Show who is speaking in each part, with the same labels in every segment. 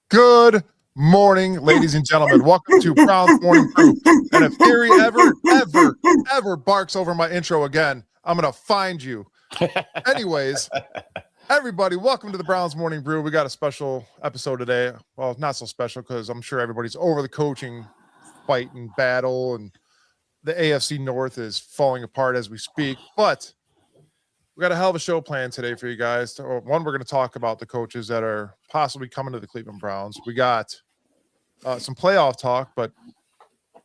Speaker 1: Good morning, ladies and gentlemen. Welcome to Browns Morning Brew. And if Theory ever barks over my intro again, I'm going to find you. Anyways, everybody, welcome to the Browns Morning Brew. We got a special episode today. Well, not so special because I'm sure everybody's over the coaching fight and battle, and the AFC North is falling apart as we speak. But we got a hell of a show planned today for you guys. One, we're going to talk about the coaches that are possibly coming to the Cleveland Browns. We got some playoff talk, but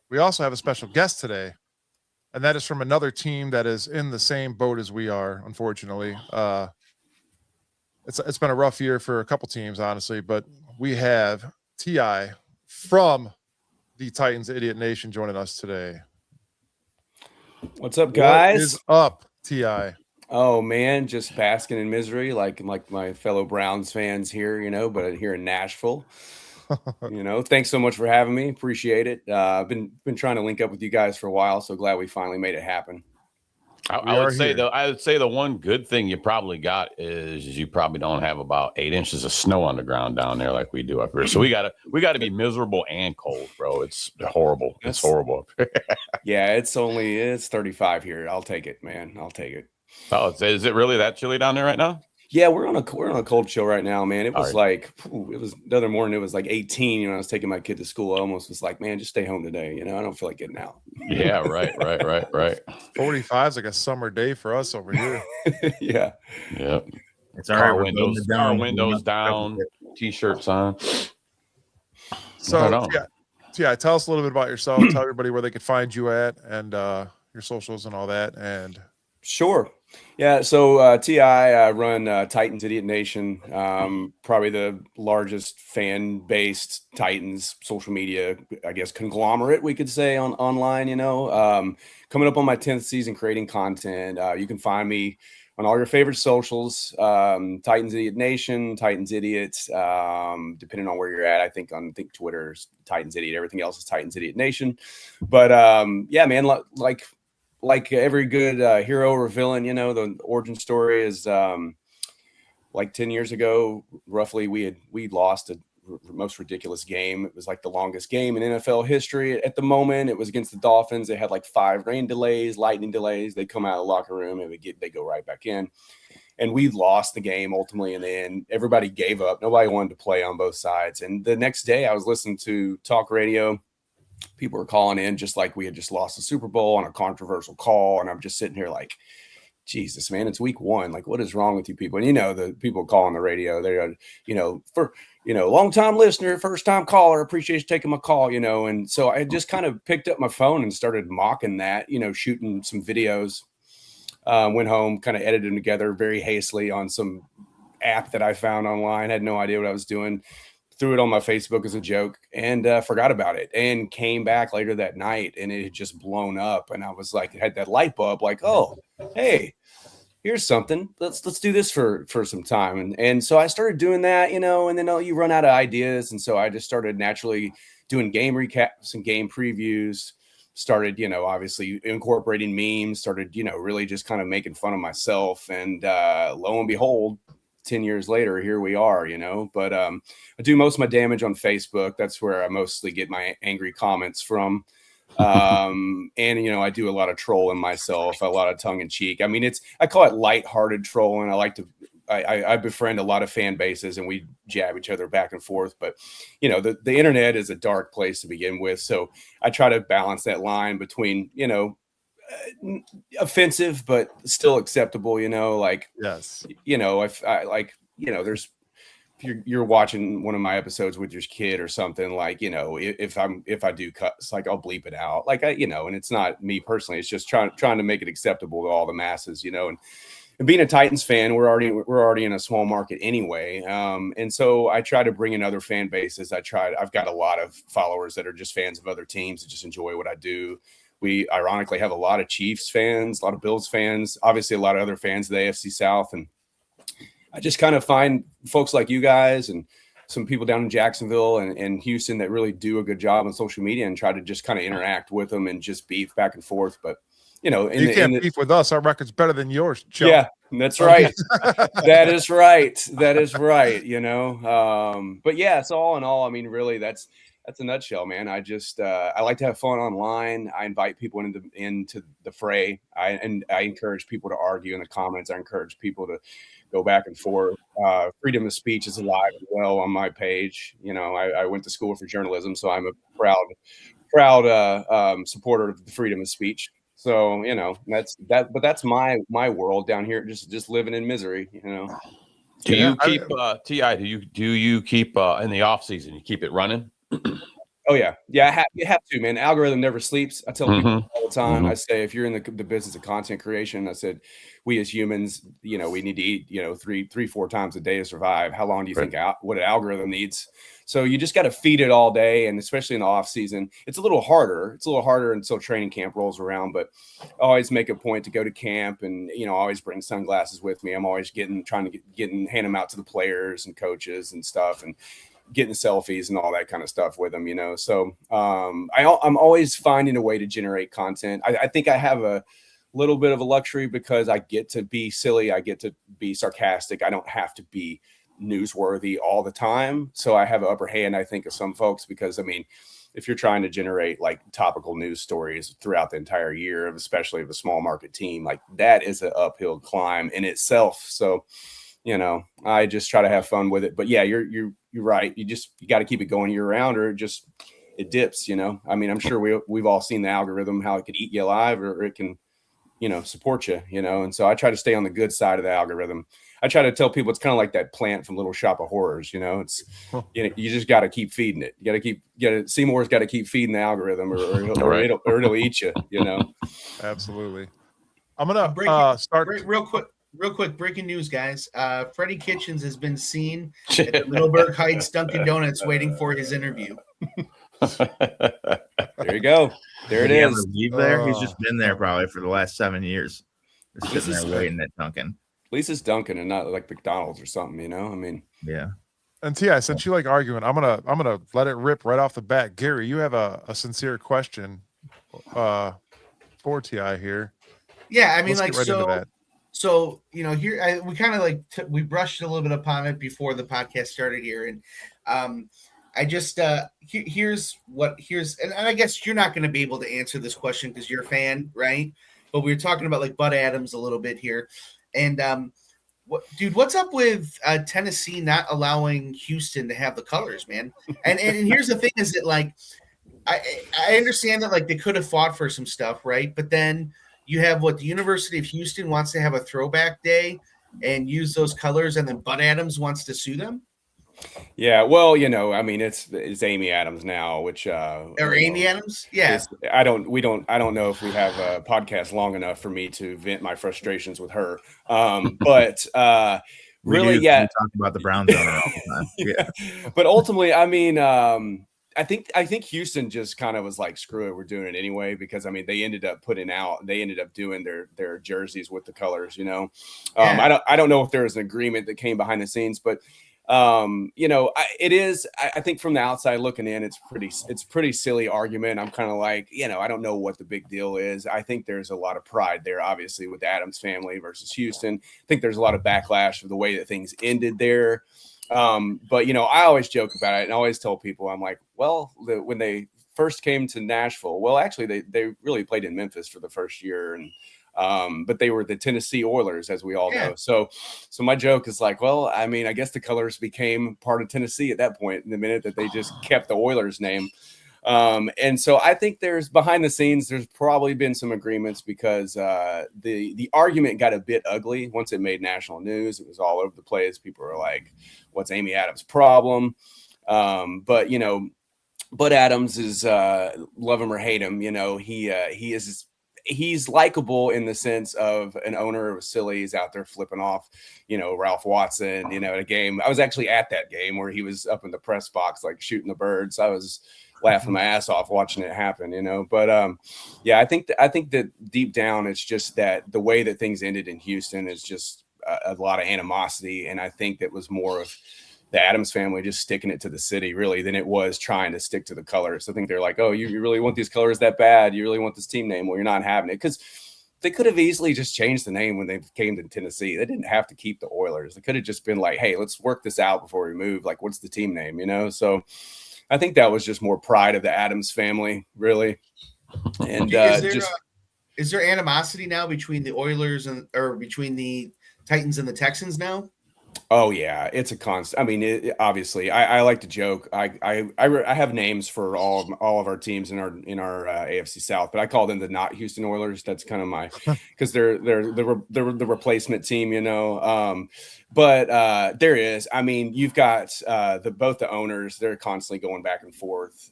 Speaker 1: we also have a special guest today, and that is from another team that is in the same boat as we are, unfortunately. It's been a rough year for a couple teams, honestly, but we have T.I. from the Titans Idiot Nation joining us today.
Speaker 2: What's up, guys?
Speaker 1: What is up, T.I.?
Speaker 2: Oh man, just basking in misery, like my fellow Browns fans here, but here in Nashville. Thanks so much for having me. Appreciate it. I've been trying to link up with you guys for a while, so glad we finally made it happen.
Speaker 3: I would say the one good thing you probably got is you probably don't have about 8 inches of snow on the ground down there like we do up here. So we gotta be miserable and cold, bro. It's horrible. It's horrible.
Speaker 2: Yeah, it's 35 here. I'll take it, man. I'll take it.
Speaker 3: Oh, is it really that chilly down there right now?
Speaker 2: Yeah, we're on a cold chill right now, man. It was it was the other morning. It was like 18. I was taking my kid to school. I almost was like, man, just stay home today. I don't feel like getting out.
Speaker 3: Yeah, right.
Speaker 1: 45 is like a summer day for us over here.
Speaker 2: Yeah.
Speaker 3: Yep.
Speaker 4: It's our
Speaker 3: windows down, t-shirts on.
Speaker 1: So yeah, tell us a little bit about yourself. Tell everybody where they could find you at, and your socials and all that. And
Speaker 2: sure. Yeah, so T.I. run Titans Idiot Nation, probably the largest fan-based Titans social media, I guess, conglomerate, we could say, online, coming up on my 10th season creating content. You can find me on all your favorite socials, Titans Idiot Nation, Titans Idiots, depending on where you're at. I think Twitter's Titans Idiot. Everything else is Titans Idiot Nation. But, yeah, man, like every good hero or villain, the origin story is like 10 years ago, roughly, we lost a most ridiculous game. It was like the longest game in NFL history at the moment. It was against the Dolphins. They had like 5 rain delays, lightning delays. They come out of the locker room and they go right back in. And we lost the game ultimately in the end. Everybody gave up. Nobody wanted to play on both sides. And the next day I was listening to talk radio. People were calling in just like we had just lost the Super Bowl on a controversial call. And I'm just sitting here like, Jesus, man, it's week 1. Like, what is wrong with you people? And, the people calling the radio, they're, long-time listener, first-time caller, appreciate you taking my call, And so I just kind of picked up my phone and started mocking that, shooting some videos, went home, kind of edited them together very hastily on some app that I found online. I had no idea what I was doing. Threw it on my Facebook as a joke and forgot about it, and came back later that night and it had just blown up. And I was like, it had that light bulb like, oh, hey, here's something. Let's do this for some time. And so I started doing that, and then you run out of ideas. And so I just started naturally doing game recaps and game previews, started, obviously incorporating memes, started, really just kind of making fun of myself. And lo and behold, 10 years later, here we are, but I do most of my damage on Facebook. That's where I mostly get my angry comments from. And, I do a lot of trolling myself, a lot of tongue in cheek. I mean, I call it lighthearted trolling. I befriend a lot of fan bases and we jab each other back and forth, but the internet is a dark place to begin with. So I try to balance that line between, offensive, but still acceptable, like,
Speaker 1: yes,
Speaker 2: if I like, there's, if you're watching one of my episodes with your kid or something, like, if I do cuts, like I'll bleep it out, like and it's not me personally, it's just trying to make it acceptable to all the masses, and being a Titans fan, we're already in a small market anyway. And so I try to bring in other fan bases. I've got a lot of followers that are just fans of other teams that just enjoy what I do. We ironically have a lot of Chiefs fans, a lot of Bills fans, obviously a lot of other fans of the AFC South. And I just kind of find folks like you guys and some people down in Jacksonville and Houston that really do a good job on social media and try to just kind of interact with them and just beef back and forth. But you can't
Speaker 1: beef with us. Our record's better than yours, Joe.
Speaker 2: Yeah, that's right. That is right. But yeah, so all in all, I mean, really, that's a nutshell, man. I just I like to have fun online. I invite people into the fray. I encourage people to argue in the comments. I encourage people to go back and forth. Freedom of speech is alive and well on my page. I went to school for journalism, so I'm a proud supporter of the freedom of speech. So, that's that, but that's my world down here, just living in misery,
Speaker 3: Do you keep TI? Do you keep in the off season? You keep it running?
Speaker 2: Oh yeah. You have to, man. Algorithm never sleeps. I tell people all the time. I say, if you're in the business of content creation, I said, we as humans, we need to eat, 3-4 times a day to survive. How long do you think what an algorithm needs? So you just got to feed it all day, and especially in the off season, it's a little harder. It's a little harder until training camp rolls around. But I always make a point to go to camp, and I always bring sunglasses with me. I'm always trying to hand them out to the players and coaches and stuff, and getting selfies and all that kind of stuff with them, So I'm always finding a way to generate content. I think I have a little bit of a luxury because I get to be silly. I get to be sarcastic. I don't have to be newsworthy all the time. So I have an upper hand, I think, of some folks, because if you're trying to generate like topical news stories throughout the entire year, especially of a small market team, like that is an uphill climb in itself. So, I just try to have fun with it. But yeah, you're right. You got to keep it going year round, or it dips, I'm sure we've all seen the algorithm, how it could eat you alive, or it can, support you, and so I try to stay on the good side of the algorithm. I try to tell people it's kind of like that plant from Little Shop of Horrors, it's, you just got to keep feeding it. Seymour's got to keep feeding the algorithm or it'll eat you,
Speaker 1: Absolutely. I'm going to start
Speaker 4: real quick. Breaking news, guys. Freddie Kitchens has been seen at the Middleburg Heights Dunkin' Donuts waiting for his interview.
Speaker 2: There you go. There it is.
Speaker 5: Leave there. He's just been there probably for the last 7 years. Just sitting there waiting at Dunkin'.
Speaker 2: At least it's Dunkin' and not like McDonald's or something,
Speaker 5: Yeah.
Speaker 1: And T.I., since you like arguing, I'm gonna let it rip right off the bat. Gary, you have a sincere question for T.I. here.
Speaker 4: Yeah,
Speaker 1: Let's get right into that.
Speaker 4: So, here we kind of we brushed a little bit upon it before the podcast started here. And I just, here's, and I guess you're not going to be able to answer this question because you're a fan, right? But we were talking about like Bud Adams a little bit here. And what's up with Tennessee not allowing Houston to have the colors, man? And here's the thing is that like, I understand that like they could have fought for some stuff, right? But then you have the University of Houston wants to have a throwback day and use those colors, and then Bud Adams wants to sue them.
Speaker 2: Yeah, well, it's Amy Adams now, which
Speaker 4: or Amy Adams. Yeah,
Speaker 2: I don't know if we have a podcast long enough for me to vent my frustrations with her. But really, yeah,
Speaker 5: we talk about the Browns owner all the time.
Speaker 2: Yeah. But ultimately, I think Houston just kind of was like, screw it, we're doing it anyway, because they ended up doing their jerseys with the colors, Yeah. I don't know if there was an agreement that came behind the scenes, but it is, I think from the outside looking in, it's pretty silly argument. I'm kind of like, I don't know what the big deal is. I think there's a lot of pride there, obviously, with the Adams family versus Houston. I think there's a lot of backlash for the way that things ended there. But I always joke about it and always tell people, I'm like, well, when they first came to Nashville, well, actually they really played in Memphis for the first year, and but they were the Tennessee Oilers, as we all know. So my joke is like, well, I guess the colors became part of Tennessee at that point, in the minute that they just kept the Oilers name. And so I think there's behind the scenes, there's probably been some agreements because the argument got a bit ugly once it made national news. It was all over the place. People were like, what's Amy Adams' problem? But, you know, Bud Adams is love him or hate him. You know, he's likable in the sense of an owner of Silly's out there flipping off, you know, Ralph Watson, you know, at a game. I was actually at that game where he was up in the press box, like shooting the birds. I was laughing my ass off watching it happen, you know. But yeah, I think that deep down, it's just that the way that things ended in Houston is just a lot of animosity. And I think that was more of the Adams family just sticking it to the city really than it was trying to stick to the colors. I think they're like, oh, you really want these colors that bad? You really want this team name? Well, you're not having it, because they could have easily just changed the name when they came to Tennessee. They didn't have to keep the Oilers. They could have just been like, hey, let's work this out before we move. Like, what's the team name, you know? So I think that was just more pride of the Adams family, really. And
Speaker 4: is there animosity now between the Oilers or between the Titans and the Texans now?
Speaker 2: Oh yeah, it's a constant. I mean, obviously, I like to joke. I have names for all of our teams in our AFC South, but I call them the not Houston Oilers. That's kind of my, because they're the replacement team, you know. But there is. I mean, you've got both the owners. They're constantly going back and forth.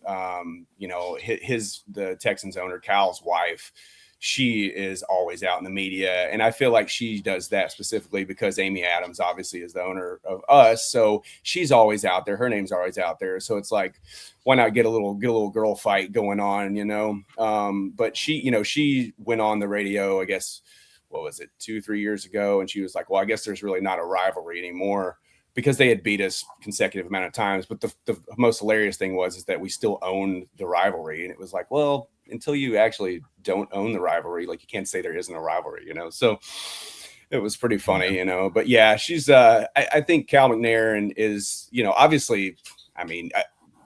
Speaker 2: You know, the Texans owner, Cal's wife, she is always out in the media. And I feel like she does that specifically because Amy Adams obviously is the owner of us. So she's always out there. Her name's always out there. So it's like, why not get a little girl fight going on, you know? But she went on the radio, I guess, what was it, 2-3 years ago? And she was like, well, I guess there's really not a rivalry anymore, because they had beat us consecutive amount of times. But the most hilarious thing is that we still owned the rivalry. And it was like, well, until you actually don't own the rivalry, like, you can't say there isn't a rivalry, you know? So it was pretty funny, you know. But yeah, she's I think Cal McNair is, you know, obviously, I mean,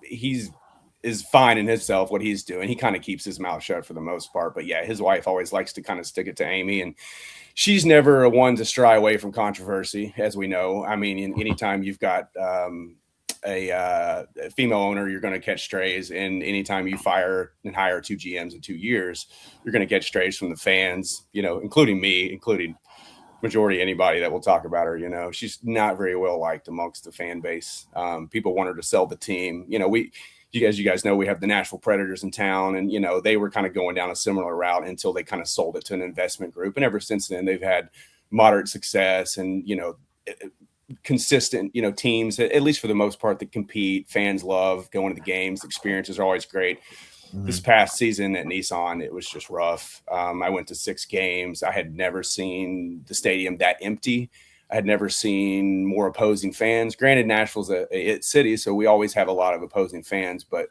Speaker 2: is fine in himself, what he's doing. He kind of keeps his mouth shut for the most part. But yeah, his wife always likes to kind of stick it to Amy, and she's never one to stray away from controversy, as we know. I mean, anytime you've got a female owner, you're going to catch strays. And anytime you fire and hire 2 GMs in 2 years, you're going to catch strays from the fans, you know, including me, including majority anybody that will talk about her. You know, she's not very well liked amongst the fan base. People want her to sell the team. You know, you guys know we have the Nashville Predators in town, and, you know, they were kind of going down a similar route until they kind of sold it to an investment group. And ever since then, they've had moderate success and, you know, consistent, you know, teams, at least for the most part, that compete. Fans love going to the games. The experiences are always great. Mm-hmm. This past season at Nissan, it was just rough. I went to 6 games. I had never seen the stadium that empty. I had never seen more opposing fans. Granted, Nashville's a city, so we always have a lot of opposing fans, but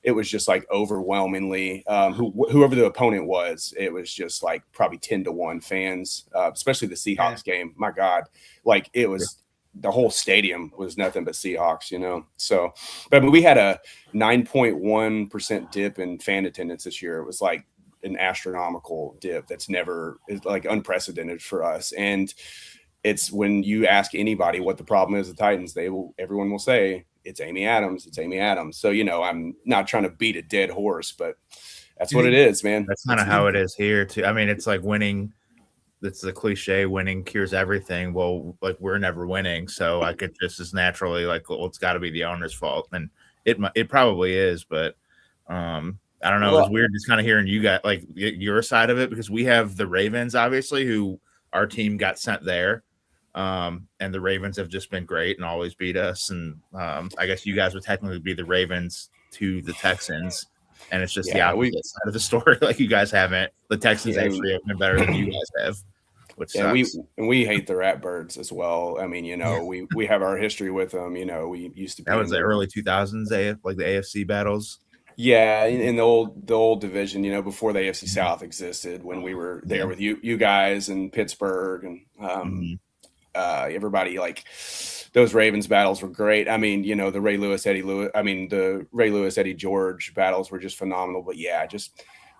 Speaker 2: it was just like overwhelmingly, whoever the opponent was, it was just like probably 10-1 fans, especially the Seahawks game. My God, like, it was, the whole stadium was nothing but Seahawks, you know? So, but I mean, we had a 9.1% dip in fan attendance this year. It was like an astronomical dip. That's like unprecedented for us. And it's, when you ask anybody what the problem is, the Titans, everyone will say it's Amy Adams. It's Amy Adams. So, you know, I'm not trying to beat a dead horse, but that's what it is, man.
Speaker 5: That's kind of how it is here too. I mean, it's like winning. That's the cliche, winning cures everything. Well, like, we're never winning, so I could just as naturally like, well, it's got to be the owner's fault, and it probably is. But I don't know. It was weird just kind of hearing you guys, like, your side of it, because we have the Ravens, obviously, who our team got sent there. And the Ravens have just been great and always beat us. And I guess you guys would technically be the Ravens to the Texans. And it's just the opposite side of the story. Like, you guys haven't. The Texans actually have been better than you guys have, which sucks.
Speaker 2: We hate the Ratbirds as well. I mean, you know, we have our history with them. You know, we used to be.
Speaker 5: That was the early 2000s, like the AFC battles.
Speaker 2: Yeah, in the old division, you know, before the AFC South existed, when we were there with you guys and Pittsburgh and everybody. Like, those Ravens battles were great. I mean, you know, the Ray Lewis, Eddie George battles were just phenomenal. But yeah,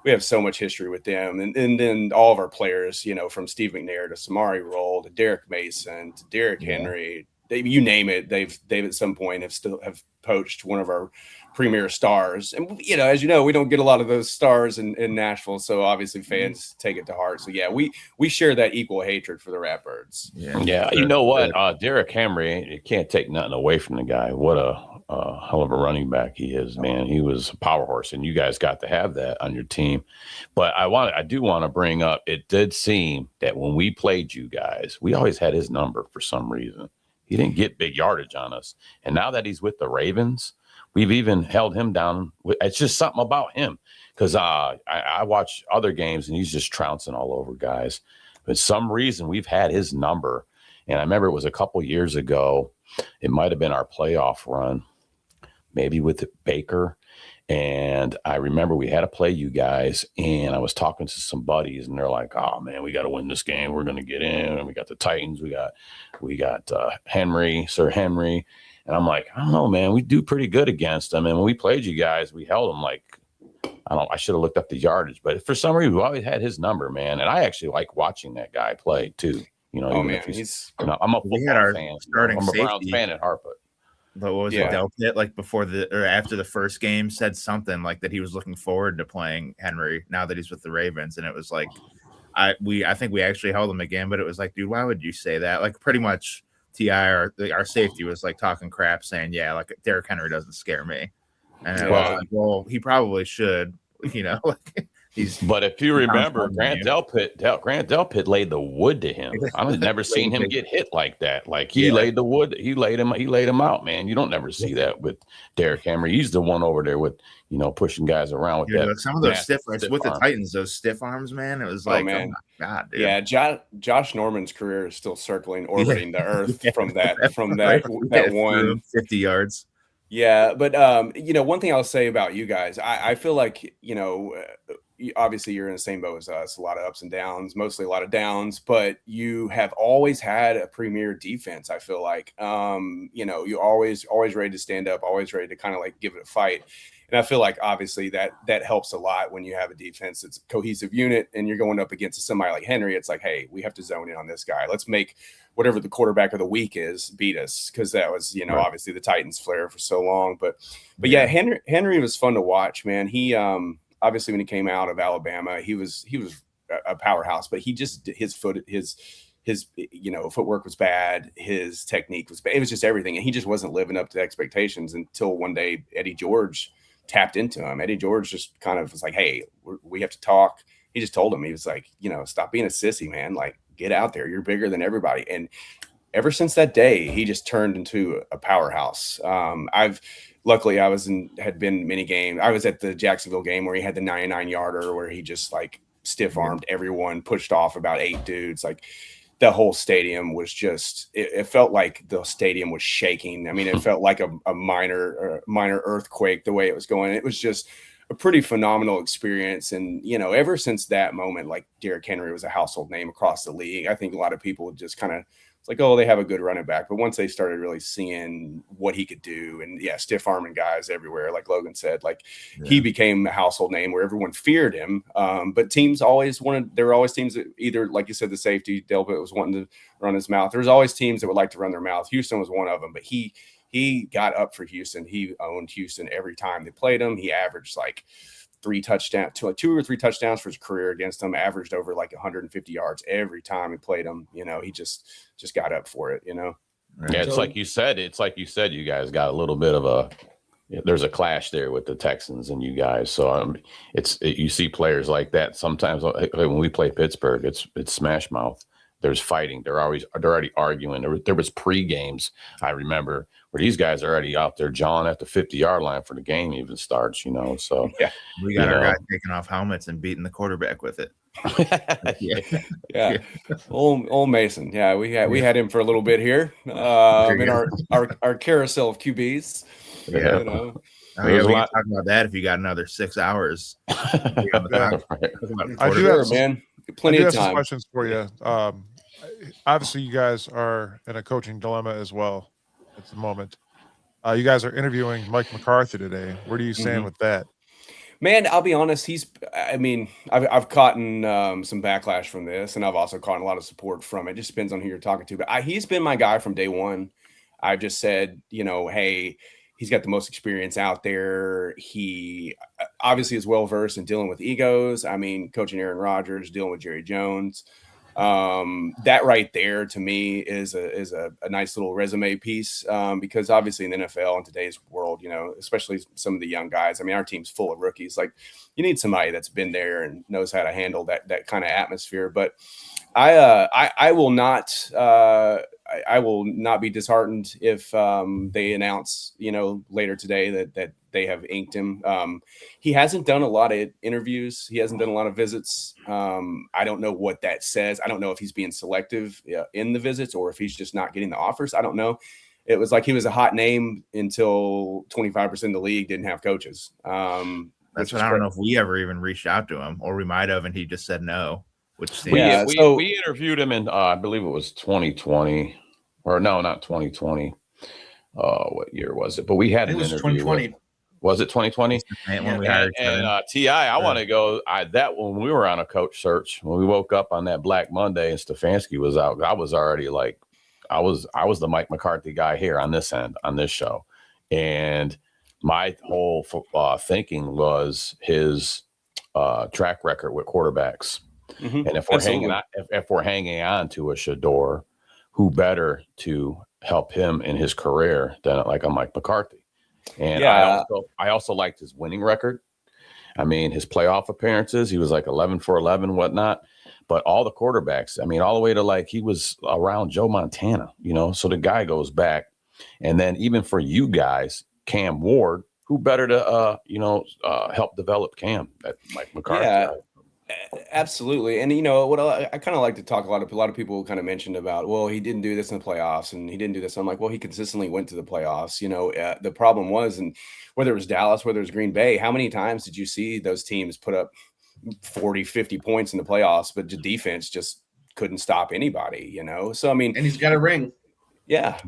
Speaker 2: we have so much history with them. And then all of our players, you know, from Steve McNair to Samari Roll to Derek Mason to Derrick Henry, you name it, they've at some point have poached one of our premier stars. And as you know, we don't get a lot of those stars in Nashville, so obviously fans take it to heart. So yeah, we share that equal hatred for the Ratbirds.
Speaker 3: Yeah, you know what, Derrick Henry, you can't take nothing away from the guy. What a hell of a running back he is, man. He was a power horse, and you guys got to have that on your team. But I do want to bring up, it did seem that when we played you guys, we always had his number for some reason. He didn't get big yardage on us. And now that he's with the Ravens, we've even held him down. It's just something about him, because I watch other games and he's just trouncing all over guys. But some reason we've had his number. And I remember it was a couple years ago. It might have been our playoff run, maybe with Baker. And I remember we had to play you guys, and I was talking to some buddies, and they're like, "Oh man, we got to win this game. We're going to get in." And we got the Titans. We got Sir Henry, and I'm like, "I don't know, man. We do pretty good against them." And when we played you guys, we held them like, I should have looked up the yardage, but for some reason we always had his number, man. And I actually like watching that guy play too. I'm a football fan. I'm a Browns fan at heart,
Speaker 5: but what was it? Delpit, like before or after the first game, said something like that he was looking forward to playing Henry now that he's with the Ravens, and it was like, I think we actually held him again, but it was like, dude, why would you say that? Like pretty much, Ti our safety was like talking crap, saying, yeah, like Derrick Henry doesn't scare me, and I was like, well, he probably should, like.
Speaker 3: But if you remember, Grant Delpit laid the wood to him. I've never seen him get hit like that. Like he laid the wood, he laid him out, man. You don't never see that with Derrick Henry. He's the one over there with pushing guys around with that.
Speaker 5: Some of those stiff with the Titans, those stiff arms, man. It was like, oh my God, dude.
Speaker 2: Yeah, Josh Norman's career is still orbiting the earth from that one
Speaker 5: 50 yards.
Speaker 2: Yeah, but one thing I'll say about you guys, I feel like obviously you're in the same boat as us, a lot of ups and downs, mostly a lot of downs, but you have always had a premier defense. I feel like, you always ready to stand up, always ready to kind of like give it a fight. And I feel like obviously that helps a lot when you have a defense that's a cohesive unit and you're going up against somebody like Henry. It's like, hey, we have to zone in on this guy. Let's make whatever the quarterback of the week is beat us, because that was, obviously the Titans' flair for so long. But yeah, Henry was fun to watch, man. He obviously when he came out of Alabama, he was a powerhouse, but he just his footwork was bad, his technique was bad. It was just everything, and he just wasn't living up to expectations until one day Eddie George tapped into him. Eddie George just kind of was like, hey, we have to talk. He just told him, he was like, stop being a sissy, man. Like, get out there. You're bigger than everybody. And ever since that day, he just turned into a powerhouse. Luckily had been many games. I was at the Jacksonville game where he had the 99-yarder where he just like stiff armed everyone, pushed off about 8 dudes. Like the whole stadium was just, it felt like the stadium was shaking. I mean, it felt like a minor earthquake the way it was going. It was just a pretty phenomenal experience. And, ever since that moment, like Derrick Henry was a household name across the league. I think a lot of people just kind of, it's like, oh, they have a good running back. But once they started really seeing what he could do, and stiff arming guys everywhere, like Logan said, he became a household name where everyone feared him. But teams there were always teams that either, like you said, the safety, Delpit was wanting to run his mouth. There was always teams that would like to run their mouth. Houston was one of them, but he got up for Houston. He owned Houston every time they played him. He averaged like 2 or 3 touchdowns for his career against them, averaged over like 150 yards every time he played him. He just got up for it,
Speaker 3: Yeah, it's like you said, you guys got a little bit of there's a clash there with the Texans and you guys. So you see players like that. Sometimes when we play Pittsburgh, it's smash mouth. There's fighting. They're already arguing. There was pre-games, I remember, where these guys are already out there jawing at the 50-yard line for the game even starts, So
Speaker 5: yeah, we got our guys taking off helmets and beating the quarterback with it.
Speaker 2: yeah. Old Mason. Yeah, we had him for a little bit here in our carousel of QBs.
Speaker 5: Yeah. We can talk about that if you got another 6 hours.
Speaker 1: I do have
Speaker 2: plenty of time.
Speaker 1: Some questions for you. Obviously, you guys are in a coaching dilemma as well at the moment. You guys are interviewing Mike McCarthy today. Where do you stand with that?
Speaker 2: Man, I'll be honest. I've caught some backlash from this, and I've also caught a lot of support from it. Just depends on who you're talking to. But he's been my guy from day one. I've just said, hey, he's got the most experience out there. He obviously is well-versed in dealing with egos. I mean, coaching Aaron Rodgers, dealing with Jerry Jones. That right there to me is a nice little resume piece, because obviously in the NFL in today's world, especially some of the young guys, I mean, our team's full of rookies. Like, you need somebody that's been there and knows how to handle that kind of atmosphere. But I will not be disheartened if they announce, later today that they have inked him. He hasn't done a lot of interviews. He hasn't done a lot of visits. I don't know what that says. I don't know if he's being selective in the visits or if he's just not getting the offers. I don't know. It was like he was a hot name until 25% of the league didn't have coaches.
Speaker 5: That's what I don't know if we ever even reached out to him, or we might have, and he just said no. Which
Speaker 3: we interviewed him in I believe it was 2020, or no, not 2020. What year was it? But we had an interview.
Speaker 4: 2020.
Speaker 3: Was it 2020?
Speaker 5: When we hired
Speaker 3: T.I., I want to go. That when we were on a coach search, when we woke up on that Black Monday and Stefanski was out, I was already like, I was the Mike McCarthy guy here on this end, on this show. And my whole thinking was his track record with quarterbacks. Mm-hmm. And if we're hanging on to a Shador, who better to help him in his career than like a Mike McCarthy? And I also liked his winning record. I mean, his playoff appearances, he was like 11-for-11, whatnot. But all the quarterbacks, I mean, all the way to like he was around Joe Montana, so the guy goes back. And then even for you guys, Cam Ward, who better to help develop Cam at Mike McCarthy?
Speaker 2: Yeah. Absolutely. And what I kind of like to talk a lot of people kind of mentioned about, well, he didn't do this in the playoffs and he didn't do this. I'm like, well, he consistently went to the playoffs. The problem was, and whether it was Dallas, whether it was Green Bay, how many times did you see those teams put up 40, 50 points in the playoffs, but the defense just couldn't stop anybody, so I mean,
Speaker 4: and he's got a ring.
Speaker 2: Yeah.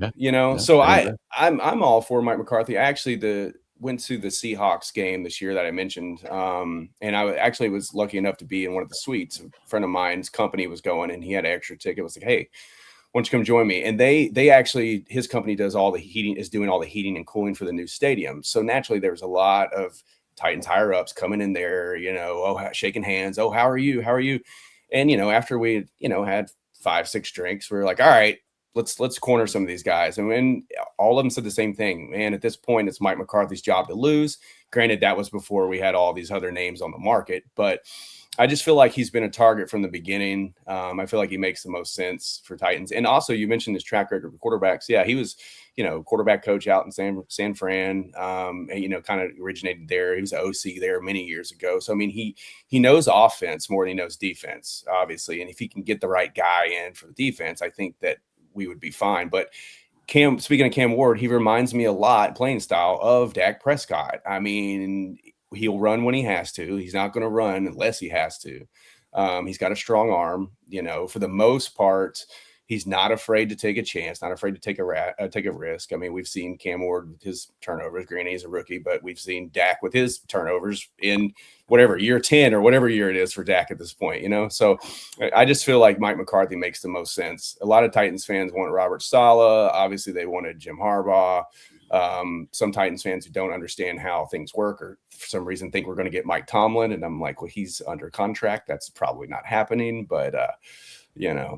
Speaker 2: So I'm all for Mike McCarthy. I actually went to the Seahawks game this year that I mentioned. And I actually was lucky enough to be in one of the suites. A friend of mine's company was going and he had an extra ticket. It was like, hey, why don't you come join me? And they actually, his company does all the heating, is doing all the heating and cooling for the new stadium. So naturally there was a lot of Titans higher ups coming in there, shaking hands. Oh, how are you? How are you? And, after we, had 5-6 drinks, we were like, all right, let's corner some of these guys. And when all of them said the same thing, man, at this point, it's Mike McCarthy's job to lose. Granted, that was before we had all these other names on the market, but I just feel like he's been a target from the beginning. I feel like he makes the most sense for Titans. And also you mentioned his track record with quarterbacks. Yeah, he was, quarterback coach out in San Fran, and, kind of originated there. He was an OC there many years ago. So, I mean, he knows offense more than he knows defense, obviously. And if he can get the right guy in for the defense, I think that we would be fine. But speaking of Cam Ward, he reminds me a lot, playing style, of Dak Prescott. I mean, he'll run when he has to. He's not going to run unless he has to. He's got a strong arm, for the most part. He's not afraid to take a chance, not afraid to take a risk. I mean, we've seen Cam Ward with his turnovers. Granted, he's a rookie, but we've seen Dak with his turnovers in whatever year 10 or whatever year it is for Dak at this point, So I just feel like Mike McCarthy makes the most sense. A lot of Titans fans want Robert Saleh. Obviously, they wanted Jim Harbaugh. Some Titans fans who don't understand how things work or for some reason think we're going to get Mike Tomlin. And I'm like, well, he's under contract. That's probably not happening, but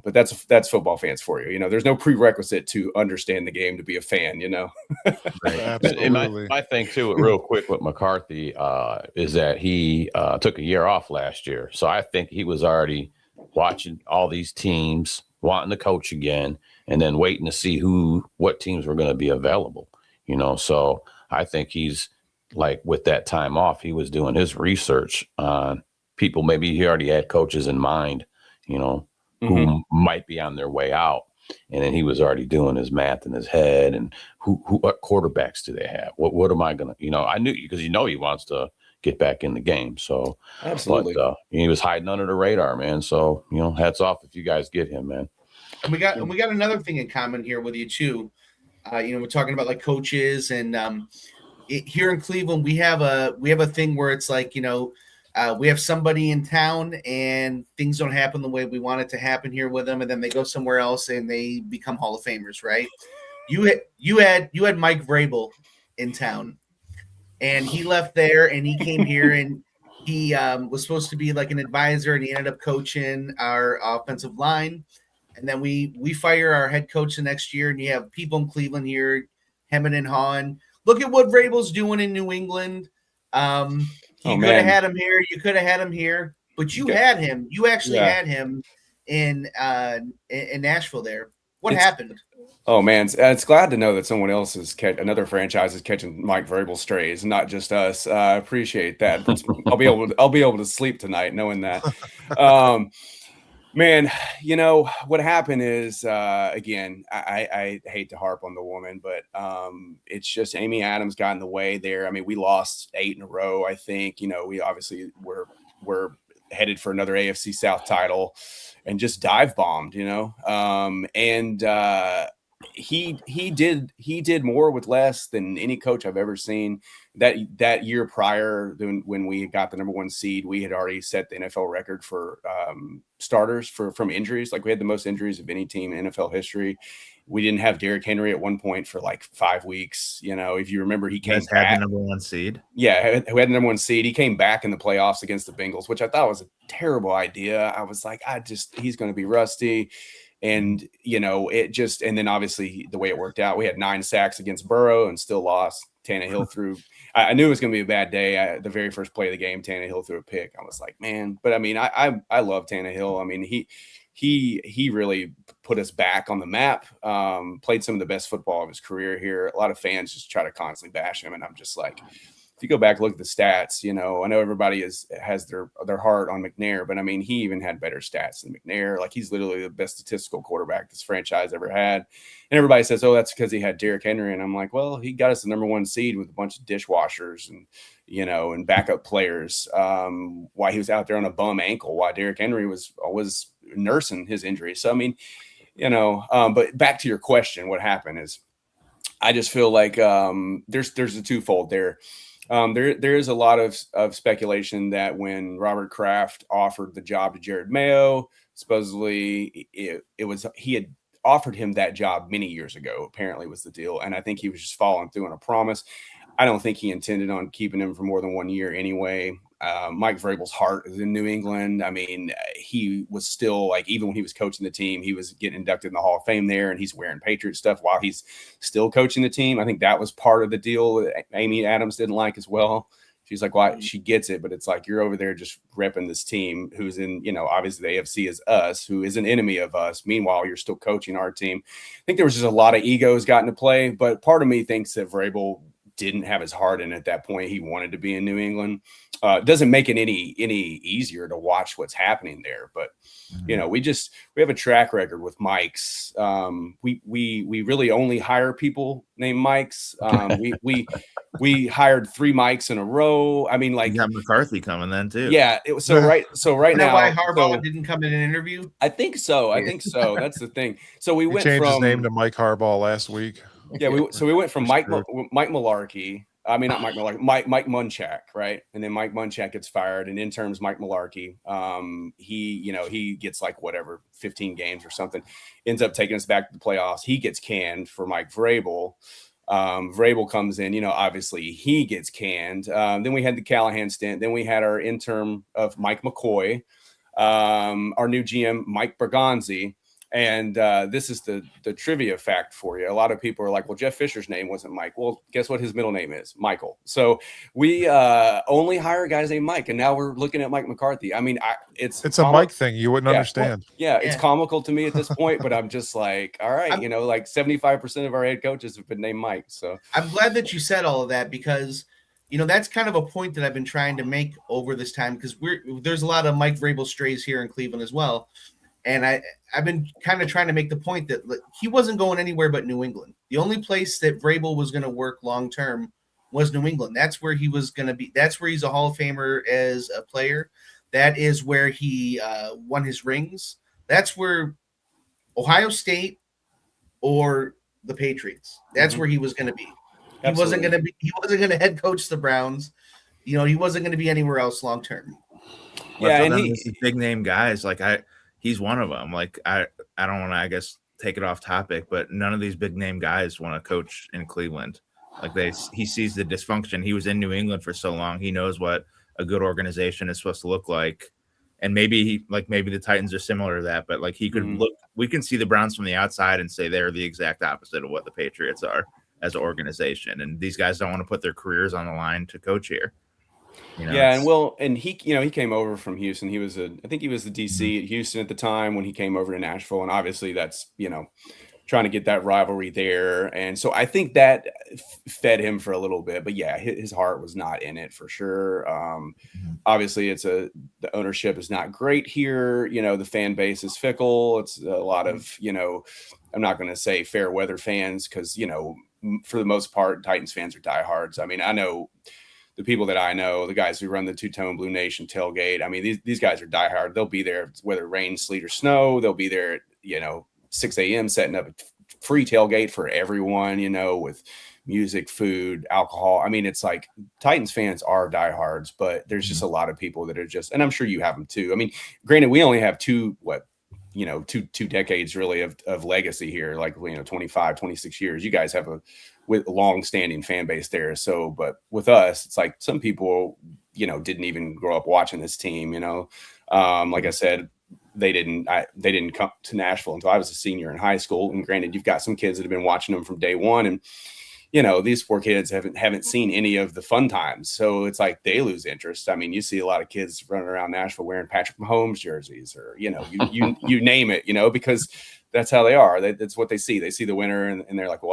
Speaker 2: but that's football fans for you. There's no prerequisite to understand the game to be a fan,
Speaker 3: Right. Absolutely. My thing too, real quick with McCarthy, is that he took a year off last year. So I think he was already watching all these teams, wanting to coach again, and then waiting to see what teams were going to be available. So I think he's like, with that time off, he was doing his research on people. Maybe he already had coaches in mind, who might be on their way out. And then he was already doing his math in his head and what quarterbacks do they have? What am I going to, I knew, because he wants to get back in the game. So
Speaker 2: absolutely.
Speaker 3: But, he was hiding under the radar, man. So, hats off if you guys get him, man.
Speaker 4: And we got another thing in common here with you too. We're talking about like coaches and here in Cleveland, we have a thing where it's like, we have somebody in town and things don't happen the way we want it to happen here with them. And then they go somewhere else and they become Hall of Famers. Right. you had Mike Vrabel in town, and he left there and he came here and he was supposed to be like an advisor, and he ended up coaching our offensive line. And then we fire our head coach the next year, and you have people in Cleveland here hemming and hawing. Look at what Vrabel's doing in New England. You could have had him here. You could have had him here, but you had him. You actually had him in Nashville there. What happened?
Speaker 2: Oh man, it's glad to know that someone else another franchise is catching Mike Vrabel strays, not just us. I appreciate that. I'll be able to sleep tonight knowing that. Man, you know what happened is again, I hate to harp on the woman, but it's just Amy Adams got in the way there. I mean, we lost 8 in a row. I think, you know, we obviously were headed for another AFC South title and just dive bombed, you know. He did more with less than any coach I've ever seen. That year prior, when we got the number 1 seed, we had already set the NFL record for starters from injuries. Like, we had the most injuries of any team in NFL history. We didn't have Derrick Henry at one point for like 5 weeks. You know, if you remember, he came back.
Speaker 5: Had the number 1 seed.
Speaker 2: Yeah, who had the number 1 seed. He came back in the playoffs against the Bengals, which I thought was a terrible idea. I was like, he's going to be rusty. And, you know, and then obviously the way it worked out, we had 9 sacks against Burrow and still lost. Tannehill threw. I knew it was going to be a bad day. The very first play of the game, Tannehill threw a pick. I was like, man. But I mean, I love Tannehill. I mean, he really put us back on the map. Played some of the best football of his career here. A lot of fans just try to constantly bash him, and I'm just like, if you go back and look at the stats, you know, I know everybody has their heart on McNair, but I mean, he even had better stats than McNair. Like, he's literally the best statistical quarterback this franchise ever had. And everybody says, oh, that's because he had Derrick Henry. And I'm like, well, he got us the number 1 seed with a bunch of dishwashers and, you know, and backup players. Why he was out there on a bum ankle, while Derrick Henry was nursing his injury. So, I mean, you know, but back to your question, what happened is, I just feel like there's a twofold there. There is a lot of speculation that when Robert Kraft offered the job to Jared Mayo, supposedly he had offered him that job many years ago, apparently was the deal. And I think he was just following through on a promise. I don't think he intended on keeping him for more than 1 year anyway. Mike Vrabel's heart is in New England. I mean, he was still, like, even when he was coaching the team, he was getting inducted in the Hall of Fame there, and he's wearing Patriot stuff while he's still coaching the team. I think that was part of the deal that Amy Adams didn't like as well. She's like, well, she gets it, but it's like, you're over there just repping this team who's in, you know, obviously the AFC is us, who is an enemy of us. Meanwhile, you're still coaching our team. I think there was just a lot of egos got into play, but part of me thinks that Vrabel didn't have his heart in at that point. He wanted to be in New England. It doesn't make it any easier to watch what's happening there. But, you know, we have a track record with Mikes. We really only hire people named Mikes. We hired 3 Mikes in a row. I mean, like,
Speaker 5: you got McCarthy coming then too.
Speaker 2: Yeah. Right now,
Speaker 4: why Harbaugh didn't come in an interview?
Speaker 2: I think so. That's the thing. So we went
Speaker 1: changed
Speaker 2: from
Speaker 1: his name to Mike Harbaugh last week.
Speaker 2: Yeah, we went from Mike Mularkey. I mean, not Mike Mularkey, Mike Munchak, right? And then Mike Munchak gets fired, and in terms Mike Mularkey, he gets like 15 games or something, ends up taking us back to the playoffs. He gets canned for Mike Vrabel. Vrabel comes in, you know, obviously he gets canned. Then we had the Callahan stint. Then we had our interim of Mike McCoy, our new GM, Mike Bergonzi. And this is the trivia fact for you. A lot of people are like, well, Jeff Fisher's name wasn't Mike. Well, guess what his middle name is? Michael. So we only hire guys named Mike. And now we're looking at Mike McCarthy. I mean, it's
Speaker 1: a Mike thing. You wouldn't understand.
Speaker 2: Well, it's comical to me at this point, but I'm just like, all right, you know, like 75% of our head coaches have been named Mike. So I'm
Speaker 4: glad that you said all of that, because, you know, that's kind of a point that I've been trying to make over this time, because there's a lot of Mike Vrabel strays here in Cleveland as well. And I've been kind of trying to make the point that he wasn't going anywhere but New England. The only place that Vrabel was going to work long-term was New England. That's where he was going to be. That's where he's a Hall of Famer as a player. That is where he won his rings. That's where Ohio State or the Patriots. That's where he was going to be. He wasn't going to head coach the Browns. You know, he wasn't going to be anywhere else long-term.
Speaker 5: Yeah, and these big name guys, like he's one of them. Like, I don't want to, I guess, take it off topic, but none of these big name guys want to coach in Cleveland. Like he sees the dysfunction. He was in New England for so long. He knows what a good organization is supposed to look like. And maybe the Titans are similar to that, but like he could look, we can see the Browns from the outside and say they're the exact opposite of what the Patriots are as an organization. And these guys don't want to put their careers on the line to coach here.
Speaker 2: And he came over from Houston. I think he was the DC at Houston at the time when he came over to Nashville. And obviously that's, trying to get that rivalry there. And so I think that fed him for a little bit, but yeah, his heart was not in it for sure. Obviously the ownership is not great here. The fan base is fickle. It's a lot of, I'm not going to say fair weather fans, cause for the most part, Titans fans are diehards. I mean, I know the people that I know, the guys who run the Two-Tone Blue Nation tailgate. I mean, these guys are diehard. They'll be there whether rain, sleet, or snow. They'll be there, 6 a.m. setting up a free tailgate for everyone, with music, food, alcohol. I mean, it's like Titans fans are diehards, but there's just a lot of people that are just, and I'm sure you have them too. I mean, granted, we only have two decades really of legacy here, like, 25, 26 years. You guys have a long-standing fan base there. So, but with us, it's like some people, didn't even grow up watching this team, like I said, they didn't come to Nashville until I was a senior in high school. And granted, you've got some kids that have been watching them from day one. And, these poor kids haven't seen any of the fun times. So it's like they lose interest. I mean, you see a lot of kids running around Nashville wearing Patrick Mahomes jerseys or, you name it, because that's how they are. That's what they see. They see the winner and they're like, well,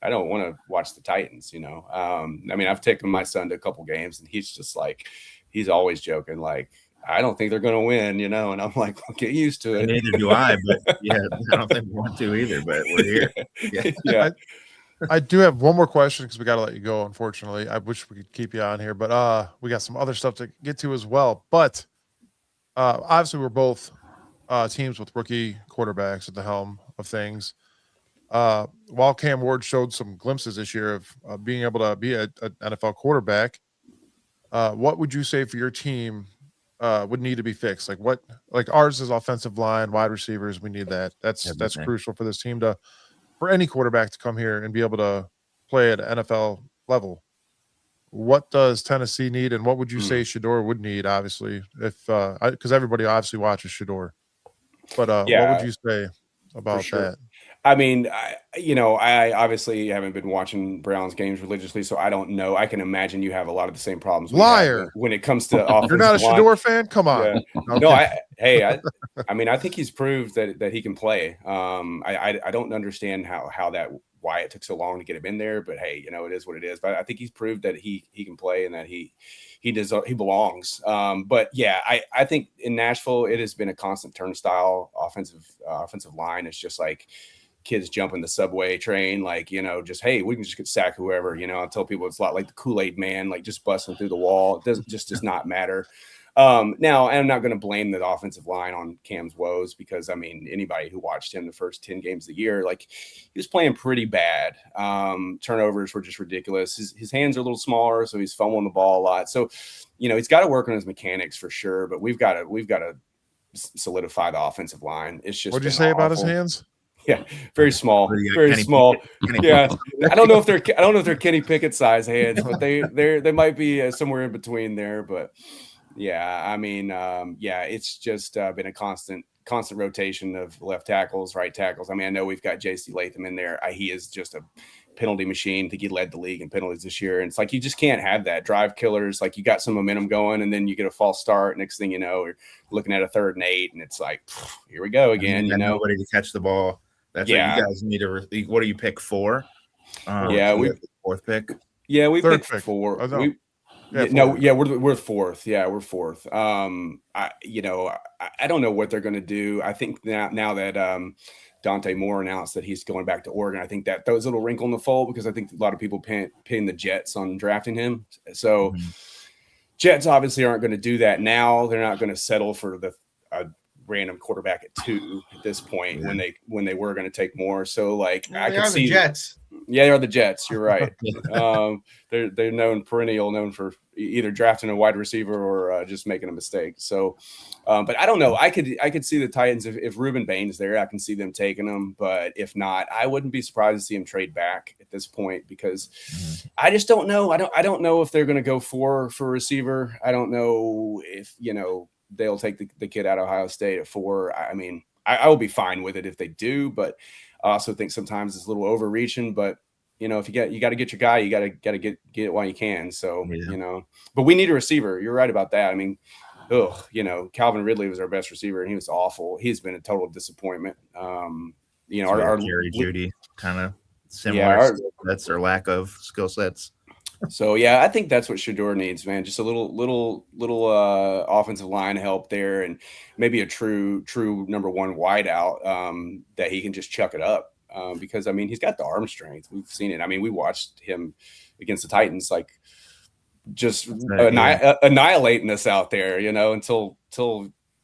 Speaker 2: I don't want to watch the Titans, I mean, I've taken my son to a couple games and he's just like, he's always joking, like, I don't think they're going to win, and I'm like, well, get used to it.
Speaker 5: Neither do I, but yeah, I don't think we want to either, but we're here.
Speaker 2: Yeah.
Speaker 1: I do have one more question because we got to let you go, unfortunately. I wish we could keep you on here, but we got some other stuff to get to as well. But obviously we're both teams with rookie quarterbacks at the helm of things. While Cam Ward showed some glimpses this year of being able to be an NFL quarterback, what would you say for your team would need to be fixed? Like ours is offensive line, wide receivers. We need that. That's crucial for this team for any quarterback to come here and be able to play at NFL level. What does Tennessee need, and what would you say Shador would need? Obviously, because everybody obviously watches Shador, but what would you say about that?
Speaker 2: I mean, I obviously haven't been watching Browns games religiously, so I don't know. I can imagine you have a lot of the same problems.
Speaker 1: Liar!
Speaker 2: When it comes to offensive
Speaker 1: You're not a Shador fan? Come on.
Speaker 2: Yeah.
Speaker 1: Okay.
Speaker 2: I mean, I think he's proved that he can play. I don't understand why it took so long to get him in there, but hey, it is what it is. But I think he's proved that he can play and that he belongs. But yeah, I think in Nashville it has been a constant turnstile offensive line. It's just like kids jumping the subway train, like, just, hey, we can just get sack whoever, I tell people it's a lot like the Kool-Aid man, like just busting through the wall. It does not matter. Now, I'm not going to blame the offensive line on Cam's woes because, I mean, anybody who watched him the first 10 games of the year, like, he was playing pretty bad. Turnovers were just ridiculous. His hands are a little smaller, so he's fumbling the ball a lot. So, he's got to work on his mechanics for sure, but we've got to solidify the offensive line. It's just,
Speaker 1: what'd you say about his hands?
Speaker 2: Yeah, very small, very small. Yeah, I don't know if they're Kenny Pickett size hands, but they might be somewhere in between there. But yeah, I mean, it's just been a constant rotation of left tackles, right tackles. I mean, I know we've got J.C. Latham in there. He is just a penalty machine. I think he led the league in penalties this year. And it's like you just can't have that. Drive killers, like you got some momentum going, and then you get a false start. Next thing you know, you're looking at a 3rd and 8, and it's like, here we go again.
Speaker 5: Nobody to catch the ball. That's what you guys need to. What do you pick 4?
Speaker 2: We
Speaker 5: 4th pick.
Speaker 2: Yeah, we picked
Speaker 1: pick.
Speaker 2: 4.
Speaker 1: Oh, no.
Speaker 2: We're 4th. Yeah, we're 4th. I don't know what they're going to do. I think now that Dante Moore announced that he's going back to Oregon, I think that throws a little wrinkle in the fold because I think a lot of people pin the Jets on drafting him. So Jets obviously aren't going to do that now. They're not going to settle for a random quarterback at 2 at this point when they were going to take more. So like I could see
Speaker 4: the Jets.
Speaker 2: Yeah, they're the Jets. You're right. They're known for either drafting a wide receiver or just making a mistake. So, but I don't know. I could see the Titans if Reuben Bain's there. I can see them taking him. But if not, I wouldn't be surprised to see him trade back at this point because I just don't know. I don't know if they're going to go for a receiver. I don't know if they'll take the kid out of Ohio State at 4. I mean, I will be fine with it if they do, but I also think sometimes it's a little overreaching. But if you got to get your guy, you got to get it while you can. So but we need a receiver. You're right about that. I mean, Calvin Ridley was our best receiver, and he was awful. He's been a total disappointment. Our
Speaker 5: Jerry Jeudy kind of similar skill sets or lack of skill sets.
Speaker 2: So yeah, I think that's what Shedeur needs, man. Just a little offensive line help there, and maybe a true number one wideout that he can just chuck it up. Because I mean, he's got the arm strength. We've seen it. I mean, we watched him against the Titans, like just annihilating us out there, until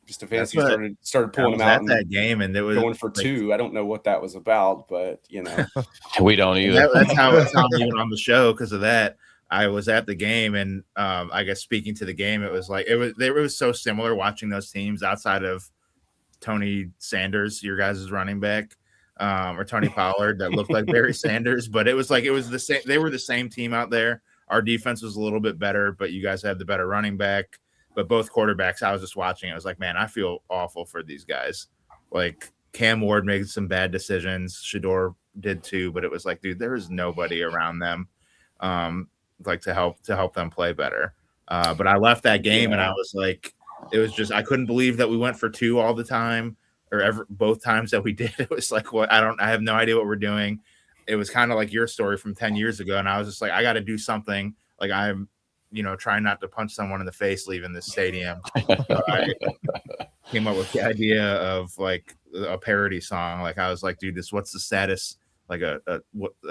Speaker 2: Stefanski started pulling him out in
Speaker 5: that game, and there was
Speaker 2: going for 2. I don't know what that was about, but
Speaker 3: we don't either.
Speaker 5: That's how I'm even on the show because of that. I was at the game, and I guess speaking to the game, it was so similar watching those teams outside of Tony Sanders, your guys' running back, or Tony Pollard that looked like Barry Sanders, but it was the same. They were the same team out there. Our defense was a little bit better, but you guys had the better running back. But both quarterbacks, I was just watching. I was like, man, I feel awful for these guys. Like Cam Ward made some bad decisions. Shedeur did too, but it was like, dude, there is nobody around them. To help them play better. But I left that game and I was like, it was just, I couldn't believe that we went for 2 all the time or both times that we did. It was like, what? I have no idea what we're doing. It was kind of like your story from 10 years ago. And I was just like, I got to do something. Like I'm, trying not to punch someone in the face leaving this stadium. So I came up with the idea of like a parody song. Like I was like, dude, what's the status? Like a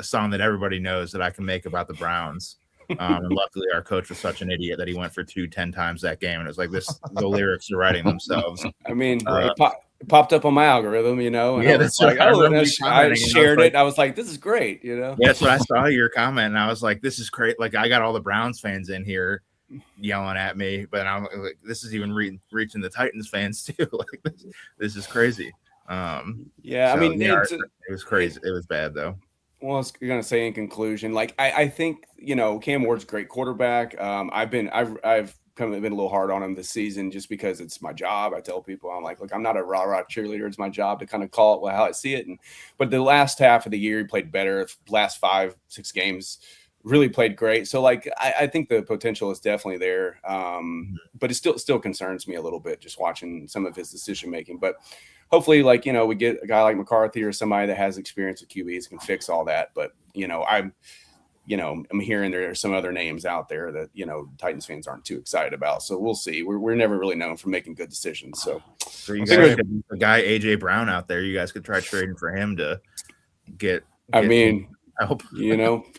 Speaker 5: song that everybody knows that I can make about the Browns. And luckily our coach was such an idiot that he went for 10 times that game. And it was like the lyrics are writing themselves.
Speaker 2: I mean, it popped up on my algorithm, and
Speaker 5: that's
Speaker 2: like, I shared it.
Speaker 5: Like,
Speaker 2: I was like, this is great,
Speaker 5: Yeah, so I saw your comment and I was like, this is great. Like I got all the Browns fans in here yelling at me, but I'm like, this is even reaching the Titans fans too. Like this is crazy.
Speaker 2: I mean,
Speaker 5: it was crazy. It was bad though.
Speaker 2: Well, I was going to say in conclusion, like I think Cam Ward's a great quarterback. I've been a little hard on him this season just because it's my job. I tell people I'm like, look, I'm not a rah-rah cheerleader. It's my job to kind of call it how I see it. But the last half of the year he played better. Last 5-6 games really played great. So like I think the potential is definitely there. But it still concerns me a little bit just watching some of his decision making. But hopefully, we get a guy like McCarthy or somebody that has experience with QBs can fix all that. But I'm hearing there are some other names out there that Titans fans aren't too excited about. So we'll see. We're never really known for making good decisions. So
Speaker 5: you guys could, the guy AJ Brown out there, you guys could try trading for him to get help.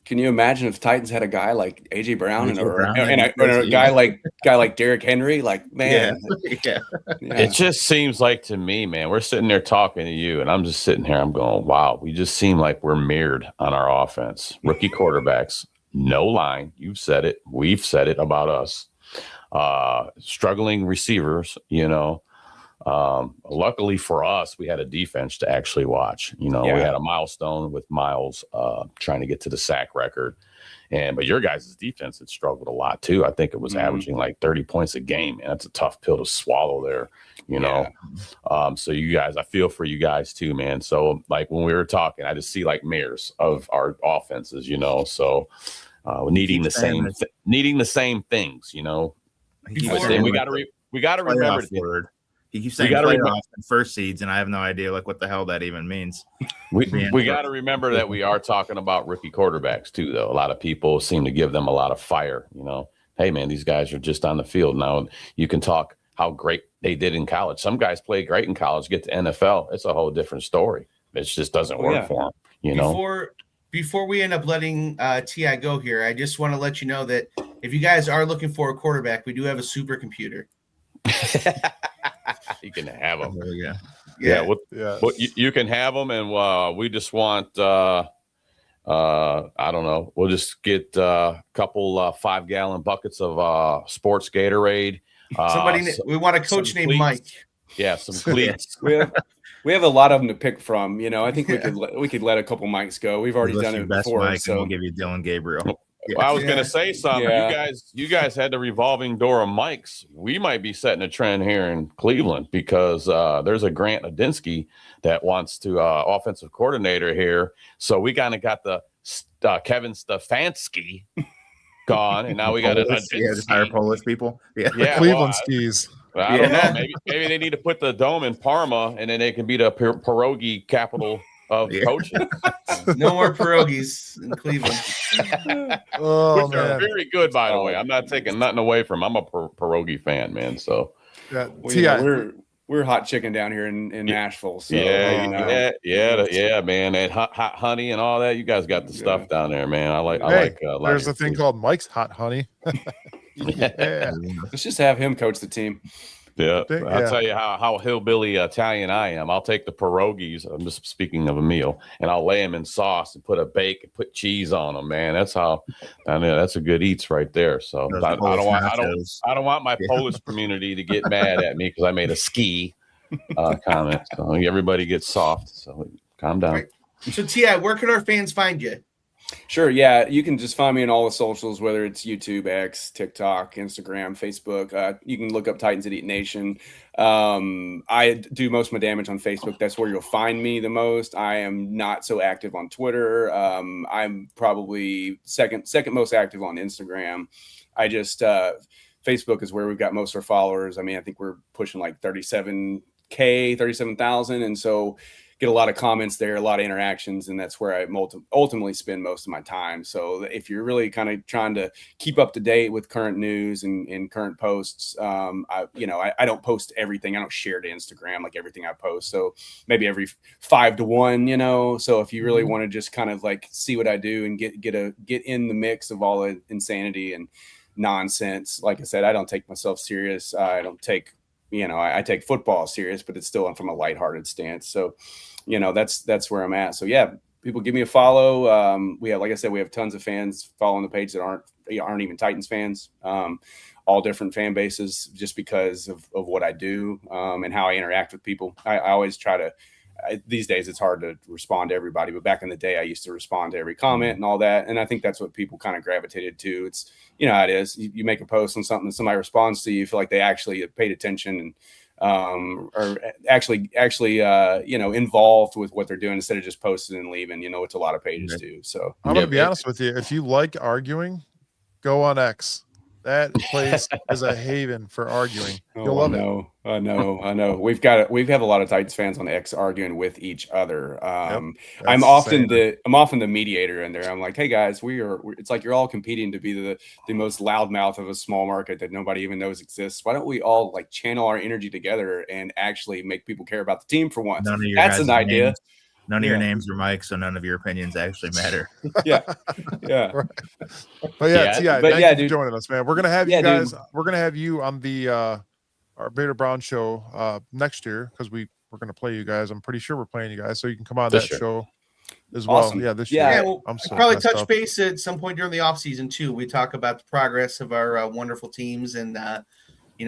Speaker 2: Can you imagine if Titans had a guy like AJ Brown or a guy like Derrick Henry? Like, man,
Speaker 5: yeah.
Speaker 3: It just seems like to me, man, we're sitting there talking to you, and I'm just sitting here. I'm going, wow, we just seem like we're mirrored on our offense. Rookie quarterbacks, no line. You've said it. We've said it about us. Struggling receivers, luckily for us, we had a defense to actually watch. We had a milestone with Miles trying to get to the sack record. But your guys' defense had struggled a lot too. I think it was averaging like 30 points a game, and that's a tough pill to swallow there, So you guys, I feel for you guys too, man. So like when we were talking, I just see like mirrors of our offenses, So needing the same things, But then we got to remember.
Speaker 5: He keeps saying playoffs and first seeds, and I have no idea what the hell that even means.
Speaker 3: We got to remember that we are talking about rookie quarterbacks too, though. A lot of people seem to give them a lot of fire. Hey man, these guys are just on the field now. You can talk how great they did in college. Some guys play great in college, get to NFL. It's a whole different story. It just doesn't work for them.
Speaker 4: Before we end up letting T.I. go here, I just want to let you know that if you guys are looking for a quarterback, we do have a supercomputer.
Speaker 3: You can have them.
Speaker 5: Yeah.
Speaker 3: You can have them, and we just want I don't know. We'll just get a couple 5-gallon buckets of sports Gatorade.
Speaker 4: We want a coach named
Speaker 3: cleats.
Speaker 4: Mike.
Speaker 3: Yeah, some cleats.
Speaker 2: We have a lot of them to pick from. I think we could let a couple mics go. We've already done it
Speaker 5: best
Speaker 2: before,
Speaker 5: mic,
Speaker 2: so
Speaker 5: and we'll give you Dylan Gabriel.
Speaker 3: Well, I was gonna say something.
Speaker 2: Yeah.
Speaker 3: You guys had the revolving door of mics. We might be setting a trend here in Cleveland because there's a Grant Adinsky that wants to offensive coordinator here. So we kind of got the Kevin Stefanski gone, and now we got
Speaker 5: just hire Polish people. Yeah,
Speaker 1: Cleveland skis.
Speaker 3: I don't know. Maybe they need to put the dome in Parma, and then they can be the pierogi capital of coaching.
Speaker 4: No more pierogies in Cleveland.
Speaker 3: Which are very good, by the way. I'm not taking nothing away from them. I'm a pierogi fan, man. So
Speaker 2: we're hot chicken down here in Nashville. So
Speaker 3: yeah, man. And hot honey and all that. You guys got the stuff down there, man. I like.
Speaker 1: There's a thing called Mike's Hot Honey.
Speaker 2: Let's just have him coach the team.
Speaker 3: Yeah, I'll tell you how hillbilly Italian I am. I'll take the pierogies. I'm just speaking of a meal, and I'll lay them in sauce and put a bacon, put cheese on them. Man, that's how. I mean, that's a good eats right there. So I don't want my Polish community to get mad at me because I made a ski comment. So everybody gets soft. So calm down.
Speaker 4: Right. So Ti, where can our fans find you?
Speaker 2: Sure. Yeah. You can just find me on all the socials, whether it's YouTube, X, TikTok, Instagram, Facebook. You can look up Titans Idiot Nation. I do most of my damage on Facebook. That's where you'll find me the most. I am not so active on Twitter. I'm probably second most active on Instagram. I just, Facebook is where we've got most of our followers. I mean, I think we're pushing like 37,000. And so get a lot of comments there, a lot of interactions, and that's where I ultimately spend most of my time. So if you're really kind of trying to keep up to date with current news and current posts, I don't post everything. I don't share to Instagram like everything I post. So maybe every 5 to 1, So if you really want to just kind of like see what I do and get in the mix of all the insanity and nonsense, like I said, I don't take myself serious. I don't take I take football serious, but it's still from a lighthearted stance. So, that's where I'm at. So yeah, people give me a follow. Like I said, we have tons of fans following the page that aren't even Titans fans. All different fan bases just because of what I do and how I interact with people. I always try to. These days it's hard to respond to everybody, but back in the day I used to respond to every comment and all that. And I think that's what people kind of gravitated to. It's, how it is. You make a post on something and somebody responds to you, feel like they actually paid attention and are actually involved with what they're doing instead of just posting and leaving, which a lot of pages do. So
Speaker 1: I'm going to be honest with you. If you like arguing, go on X. That place is a haven for arguing. You'll love it.
Speaker 2: I know. We have a lot of Titans fans on X arguing with each other. I'm often the mediator in there. I'm like, hey guys, it's like you're all competing to be the most loudmouth of a small market that nobody even knows exists. Why don't we all like channel our energy together and actually make people care about the team for once? That's an idea.
Speaker 5: None of your names are Mike, so none of your opinions actually matter.
Speaker 2: Yeah.
Speaker 1: Right. But yeah, Ti, thank you for joining us, man. We're gonna have you guys. Dude. We're gonna have you on the our Bader Brown show next year because we're gonna play you guys. I'm pretty sure we're playing you guys, so you can come on that show as well.
Speaker 2: Awesome.
Speaker 1: Yeah, this year.
Speaker 4: Yeah, we'll probably touch base at some point during the off season too. We talk about the progress of our wonderful teams and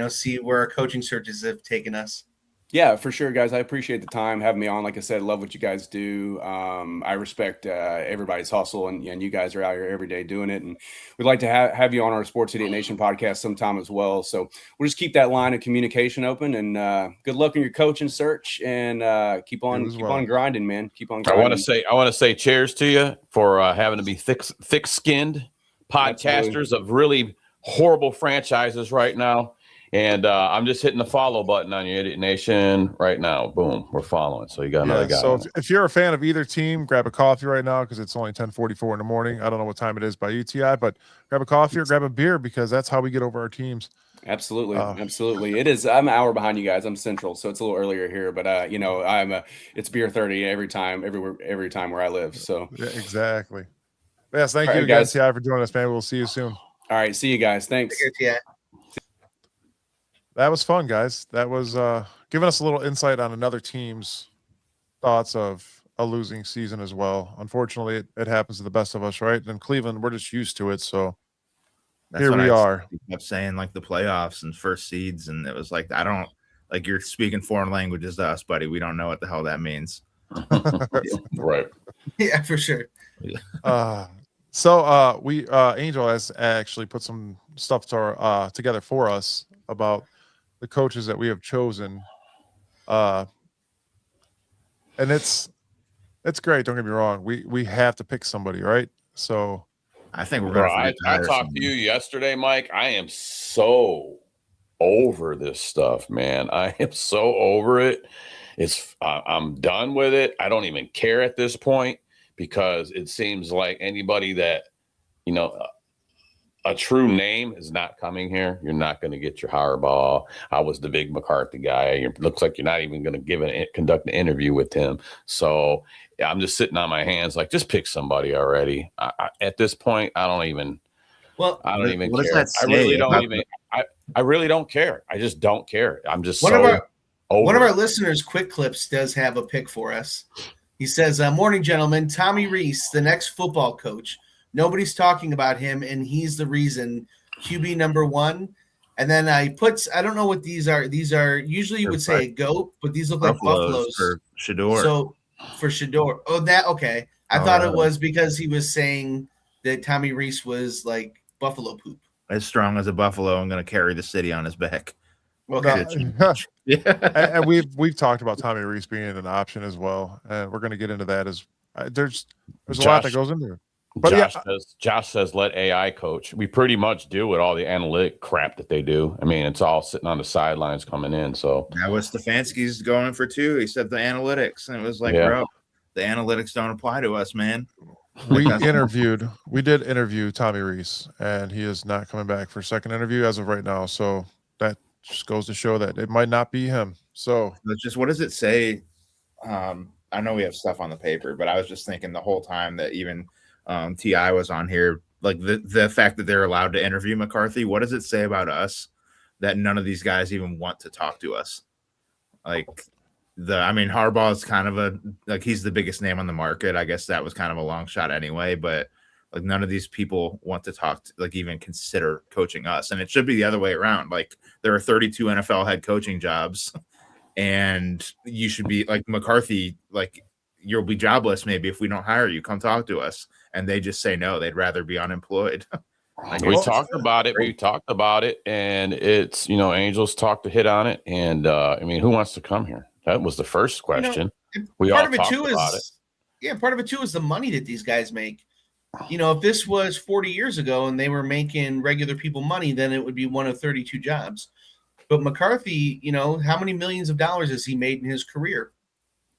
Speaker 4: see where our coaching searches have taken us.
Speaker 2: Yeah, for sure, guys. I appreciate the time having me on. Like I said, love what you guys do. I respect everybody's hustle, and you guys are out here every day doing it. And we'd like to have you on our Sports Idiot Nation podcast sometime as well. So we'll just keep that line of communication open. And good luck in your coaching search. And keep on grinding, man. Keep on grinding.
Speaker 3: I want to say cheers to you for having to be thick-skinned podcasters of really horrible franchises right now. And I'm just hitting the follow button on your Idiot Nation right now. Boom, we're following. So you got another guy.
Speaker 1: So if you're a fan of either team, grab a coffee right now because it's only 10:44 in the morning. I don't know what time it is by UTI, but grab a coffee or grab a beer because that's how we get over our teams.
Speaker 2: Absolutely, absolutely. It is. I'm an hour behind you guys. I'm Central, so it's a little earlier here. But it's beer 30 every time where I live. So
Speaker 1: yeah, exactly. Yes, thank you again, Ti, for joining us, man. We'll see you soon.
Speaker 2: All right, see you guys. Thanks.
Speaker 4: Take care, Ti.
Speaker 1: That was fun, guys. That was giving us a little insight on another team's thoughts of a losing season as well. Unfortunately, it happens to the best of us, right? And Cleveland, we're just used to it. So here we are.
Speaker 5: He kept saying like the playoffs and first seeds, and it was like, I don't like, you're speaking foreign languages to us, buddy. We don't know what the hell that means.
Speaker 3: Right.
Speaker 4: Yeah, for sure.
Speaker 1: So we Angel has actually put some stuff together for us about the coaches that we have chosen. And it's great, don't get me wrong. We have to pick somebody, right? So
Speaker 5: I think we're
Speaker 3: Bro,
Speaker 5: going
Speaker 3: I talked to you yesterday, Mike. I am so over this stuff, man. I am so over it. I'm done with it. I don't even care at this point because it seems like anybody that, a true name is not coming here. You're not going to get your Harbaugh. I was the big McCarthy guy. It looks like you're not even going to conduct an interview with him. So I'm just sitting on my hands, like, just pick somebody already. At this point, I don't even care. I really don't care. I just don't care. I'm just
Speaker 4: One of our listeners, Quick Clips, does have a pick for us. He says, morning, gentlemen. Tommy Rees, the next football coach. Nobody's talking about him, and he's the reason. QB number 1. And then I don't know what these are. These are usually you would say a goat, but these look like buffaloes.
Speaker 5: For Shador.
Speaker 4: So for Shador. Oh, that okay. I thought it was because he was saying that Tommy Rees was like buffalo poop.
Speaker 5: As strong as a buffalo and going to carry the city on his back.
Speaker 4: Okay.
Speaker 1: And we've talked about Tommy Rees being an option as well, and we're going to get into that as there's a lot that goes into it. But
Speaker 3: Josh says let AI coach. We pretty much do with all the analytic crap that they do. I mean, it's all sitting on the sidelines coming in. So
Speaker 5: that was Stefanski's going for 2. He said the analytics, and it was like, bro, the analytics don't apply to us, man.
Speaker 1: We did interview Tommy Rees, and he is not coming back for a second interview as of right now. So that just goes to show that it might not be him. So
Speaker 5: it's just, what does it say? I know we have stuff on the paper, but I was just thinking the whole time that even TI was on here, like the fact that they're allowed to interview McCarthy, what does it say about us that none of these guys even want to talk to us? Like Harbaugh is kind of he's the biggest name on the market. I guess that was kind of a long shot anyway, but like none of these people want to talk to, like, even consider coaching us. And it should be the other way around. Like, there are 32 NFL head coaching jobs, and you should be like McCarthy, like, you'll be jobless maybe if we don't hire you. Come talk to us. And they just say no, they'd rather be unemployed.
Speaker 3: We talked about it. And it's, Angels talked to hit on it. And who wants to come here? That was the first question. Part of it too is the money that these guys make. If this was 40 years ago and they were making regular people money, then it would be one of 32 jobs. But McCarthy, how many millions of dollars has he made in his career?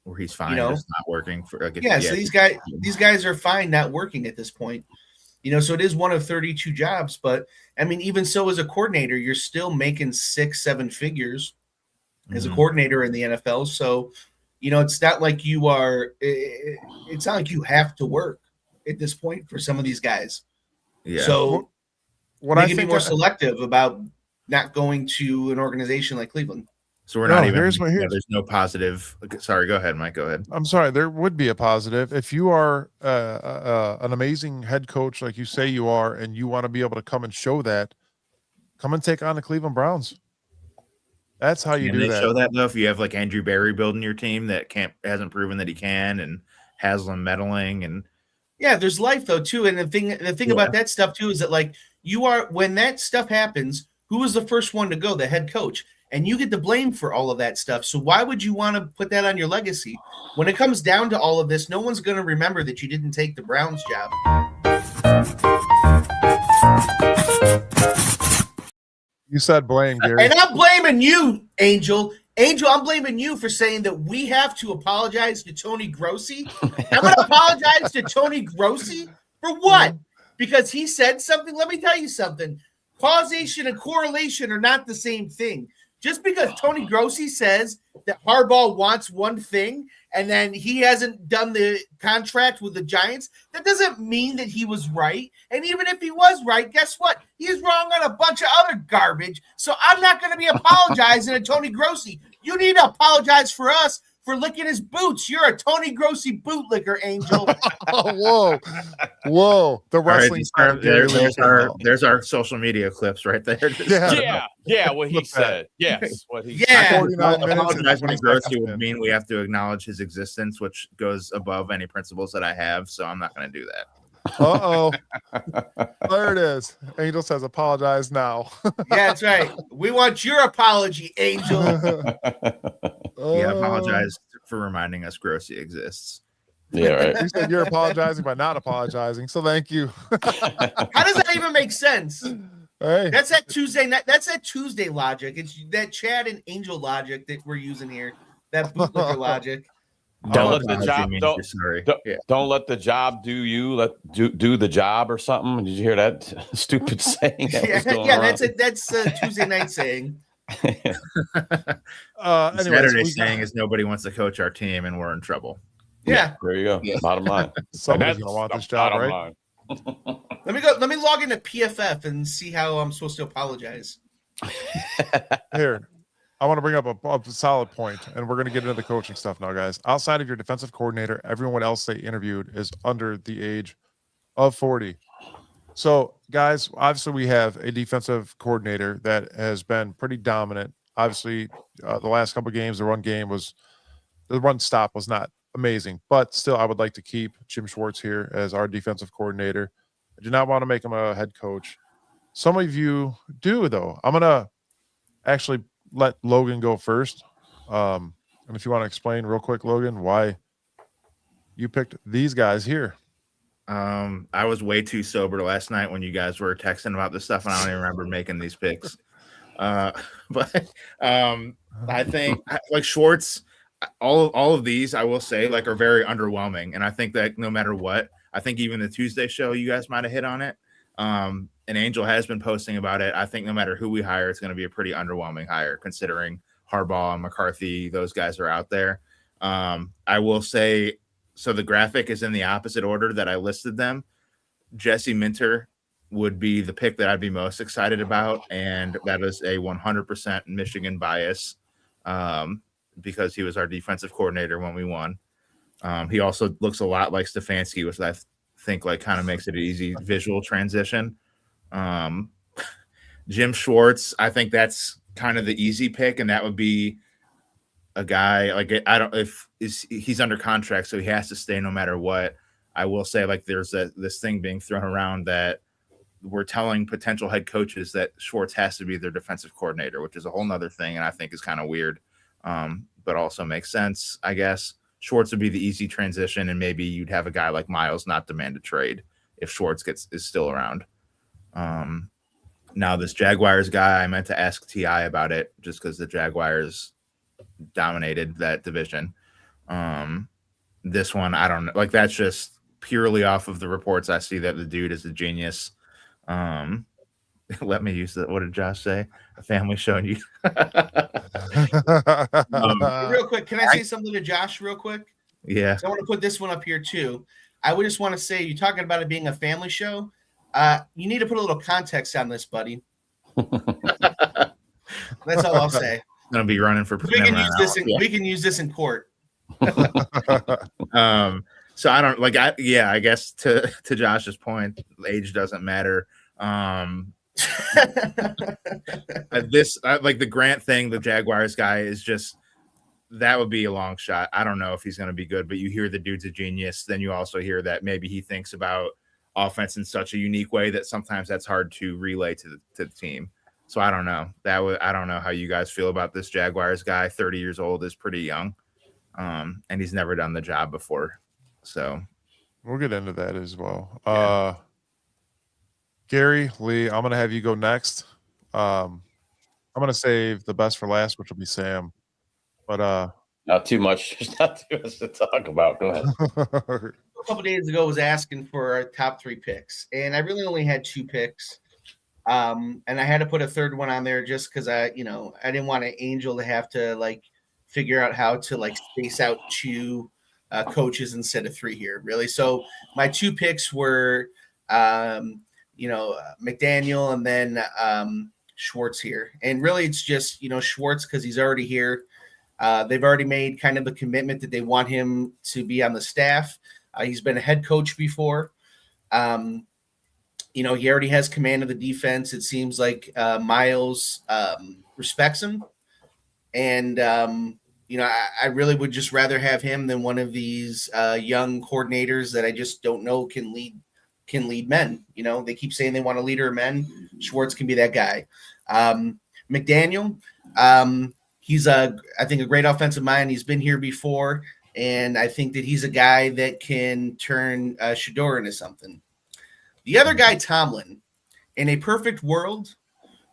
Speaker 5: Where he's fine, just not working for.
Speaker 4: So these guys are fine not working at this point. So it is one of 32 jobs. But even so, as a coordinator, you're still making 6-7 figures as a coordinator in the NFL. So, it's not like you are. It's not like you have to work at this point for some of these guys. Yeah. So they can be more selective about not going to an organization like Cleveland.
Speaker 5: So we're not even. There's no positive. Sorry, go ahead, Mike. Go ahead.
Speaker 1: I'm sorry. There would be a positive if you are an amazing head coach, like you say you are, and you want to be able to come and show that. Come and take on the Cleveland Browns. That's how you do that.
Speaker 5: Show that though. If you have like Andrew Berry building your team that hasn't proven that he can, and Haslam meddling, and
Speaker 4: there's life though too. And the thing about that stuff too is that like when that stuff happens, who was the first one to go? The head coach. And you get the blame for all of that stuff. So why would you want to put that on your legacy? When it comes down to all of this, no one's going to remember that you didn't take the Browns job.
Speaker 1: You said blame, Gary.
Speaker 4: And I'm blaming you, Angel. Angel, I'm blaming you for saying that we have to apologize to Tony Grossi. I'm going to apologize to Tony Grossi for what? Because he said something? Let me tell you something. Causation and correlation are not the same thing. Just because Tony Grossi says that Harbaugh wants one thing and then he hasn't done the contract with the Giants, that doesn't mean that he was right. And even if he was right, guess what? He's wrong on a bunch of other garbage. So I'm not going to be apologizing to Tony Grossi. You need to apologize for us for licking his boots. You're a Tony Grossi bootlicker, Angel.
Speaker 1: Oh, whoa. The wrestling
Speaker 5: All
Speaker 1: side
Speaker 5: right,
Speaker 1: of Gary Lee came out.
Speaker 5: there's our social media clips right there.
Speaker 3: Yeah, what he
Speaker 1: Flip that.
Speaker 3: said. Yes, what he
Speaker 4: Yeah.
Speaker 3: said.
Speaker 1: 49 minutes and
Speaker 5: Apologizing
Speaker 1: 20
Speaker 5: to Grossi
Speaker 1: seconds
Speaker 5: would
Speaker 1: in.
Speaker 5: mean we have to acknowledge his existence, which goes above any principles that I have. So I'm not going to do that.
Speaker 1: Uh-oh. There it is. Angel says, apologize now.
Speaker 4: Yeah, that's right. We want your apology, Angel.
Speaker 5: Yeah, apologize for reminding us Grossi exists.
Speaker 3: Yeah, right.
Speaker 1: You said you're apologizing by not apologizing, so thank you.
Speaker 4: How does that even make sense?
Speaker 1: Hey,
Speaker 4: That's that Tuesday night. That's that Tuesday logic. It's that Chad and Angel logic that we're using here. That bootlicker logic.
Speaker 3: Don't let
Speaker 5: Apology
Speaker 3: the job
Speaker 5: means
Speaker 3: don't,
Speaker 5: you're sorry.
Speaker 3: don't,
Speaker 5: Yeah.
Speaker 3: don't let the job do you. Do the job or something. Did you hear that stupid saying? That was going around?
Speaker 4: That's a Tuesday night saying.
Speaker 1: anyways,
Speaker 5: Saturday
Speaker 1: we
Speaker 5: saying
Speaker 1: got-
Speaker 5: is nobody wants to coach our team and we're in trouble.
Speaker 4: Yeah.
Speaker 3: There you go.
Speaker 5: Yeah.
Speaker 3: Bottom line.
Speaker 1: somebody's
Speaker 3: And
Speaker 1: gonna want
Speaker 3: that's
Speaker 1: this
Speaker 3: the
Speaker 1: job,
Speaker 3: bottom
Speaker 1: right?
Speaker 3: line.
Speaker 4: Let me log into PFF and see how I'm supposed to apologize.
Speaker 1: Here, I want to bring up a solid point, and we're going to get into the coaching stuff now, guys. Outside of your defensive coordinator, everyone else they interviewed is under the age of 40. So, guys, obviously we have a defensive coordinator that has been pretty dominant. Obviously, the last couple of games, the run stop was not amazing, but still, I would like to keep Jim Schwartz here as our defensive coordinator. I do not want to make him a head coach. Some of you do, though. I'm going to actually let Logan go first. And if you want to explain real quick, Logan, why you picked these guys here.
Speaker 5: I was way too sober last night when you guys were texting about this stuff, and I don't even remember making these picks. But I think like Schwartz, all of these I will say like are very underwhelming, and I think that no matter what, I think even the Tuesday show you guys might have hit on it. And Angel has been posting about it. I think no matter who we hire, it's going to be a pretty underwhelming hire considering Harbaugh and McCarthy, those guys are out there. I will say, so the graphic is in the opposite order that I listed them. Jesse Minter would be the pick that I'd be most excited about, and that is a 100% Michigan bias because he was our defensive coordinator when we won. He also looks a lot like Stefanski, which I think like kind of makes it an easy visual transition. Jim Schwartz, I think that's kind of the easy pick, and that would be a guy like I don't if he's under contract, so he has to stay no matter what. I will say like there's this thing being thrown around that we're telling potential head coaches that Schwartz has to be their defensive coordinator, which is a whole nother thing, and I think is kind of weird, but also makes sense, I guess. Schwartz would be the easy transition, and maybe you'd have a guy like Miles not demand a trade if Schwartz is still around. Now this Jaguars guy, I meant to ask T.I. about it just because the Jaguars dominated that division. This one, I don't know. Like that's just purely off of the reports I see that the dude is a genius. Let me use that. What did Josh say? A family showing you.
Speaker 4: Real quick, can I say something to Josh real quick?
Speaker 5: Yeah.
Speaker 4: So I want to put this one up here too. I would just want to say, you're talking about it being a family show. You need to put a little context on this, buddy. That's all I'll say.
Speaker 5: Gonna be running for.
Speaker 4: We can use this. We can use this in court.
Speaker 5: So I don't like. I guess to Josh's point, age doesn't matter. This like the Grant thing, the Jaguars guy is just that would be a long shot. I don't know if he's going to be good, but you hear the dude's a genius. Then you also hear that maybe he thinks about offense in such a unique way that sometimes that's hard to relay to the team. So I don't know. I don't know how you guys feel about this Jaguars guy. 30 years old is pretty young, and he's never done the job before. So
Speaker 1: we'll get into that as well.
Speaker 5: Yeah.
Speaker 1: Gary Lee, I'm gonna have you go next. I'm gonna save the best for last, which will be Sam. But
Speaker 3: not too much. There's not too much to talk about. Go ahead.
Speaker 4: A couple days ago, was asking for our top 3 picks, and I really only had 2 picks. And I had to put a third one on there just because I didn't want an Angel to have to like figure out how to like space out 2 coaches instead of 3 here, really. So my 2 picks were, McDaniel and then Schwartz here. And really it's just, Schwartz because he's already here. They've already made kind of a commitment that they want him to be on the staff. He's been a head coach before. He already has command of the defense. It seems like Miles respects him. And, I really would just rather have him than one of these young coordinators that I just don't know can lead men. They keep saying they want a leader of men. Schwartz can be that guy. McDaniel, he's I think a great offensive mind. He's been here before, and I think that he's a guy that can turn Shador into something. The other guy, Tomlin, in a perfect world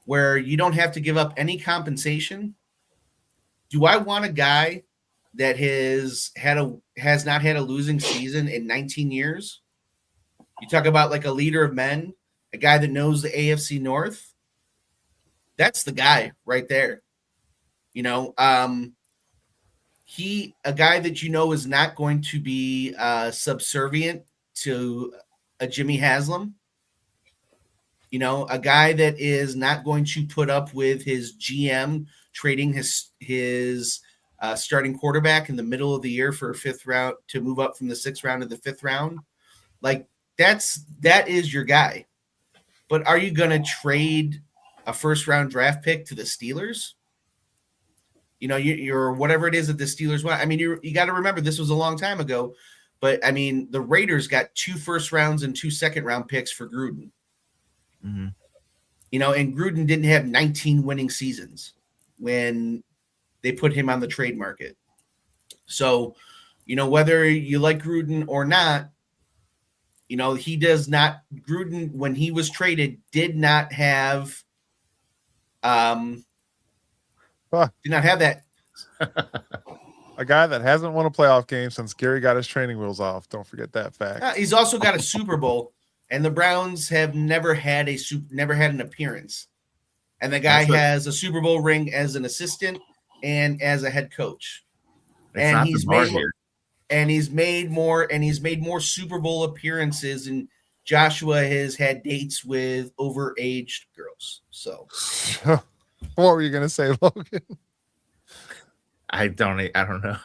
Speaker 4: where you don't have to give up any compensation, do I want a guy that has not had a losing season in 19 years? You talk about like a leader of men, a guy that knows the AFC North. That's the guy right there. A guy that is not going to be subservient to a Jimmy Haslam. A guy that is not going to put up with his GM trading his starting quarterback in the middle of the year for a 5th round to move up from the 6th round to the 5th round. Like that is your guy. But are you going to trade a 1st round draft pick to the Steelers? You're whatever it is that the Steelers want. I mean, you got to remember this was a long time ago, but I mean, the Raiders got 2 1st rounds and 2 2nd round picks for Gruden.
Speaker 5: Mm-hmm.
Speaker 4: And Gruden didn't have 19 winning seasons when they put him on the trade market. So, whether you like Gruden or not, he does not. Gruden, when he was traded, did not have that.
Speaker 1: A guy that hasn't won a playoff game since Gary got his training wheels off. Don't forget that fact.
Speaker 4: He's also got a Super Bowl, and the Browns have never had an appearance. And the guy has a Super Bowl ring as an assistant and as a head coach. And he's made more Super Bowl appearances, and Joshua has had dates with overaged girls. So
Speaker 1: what were you gonna say, Logan?
Speaker 5: I don't know.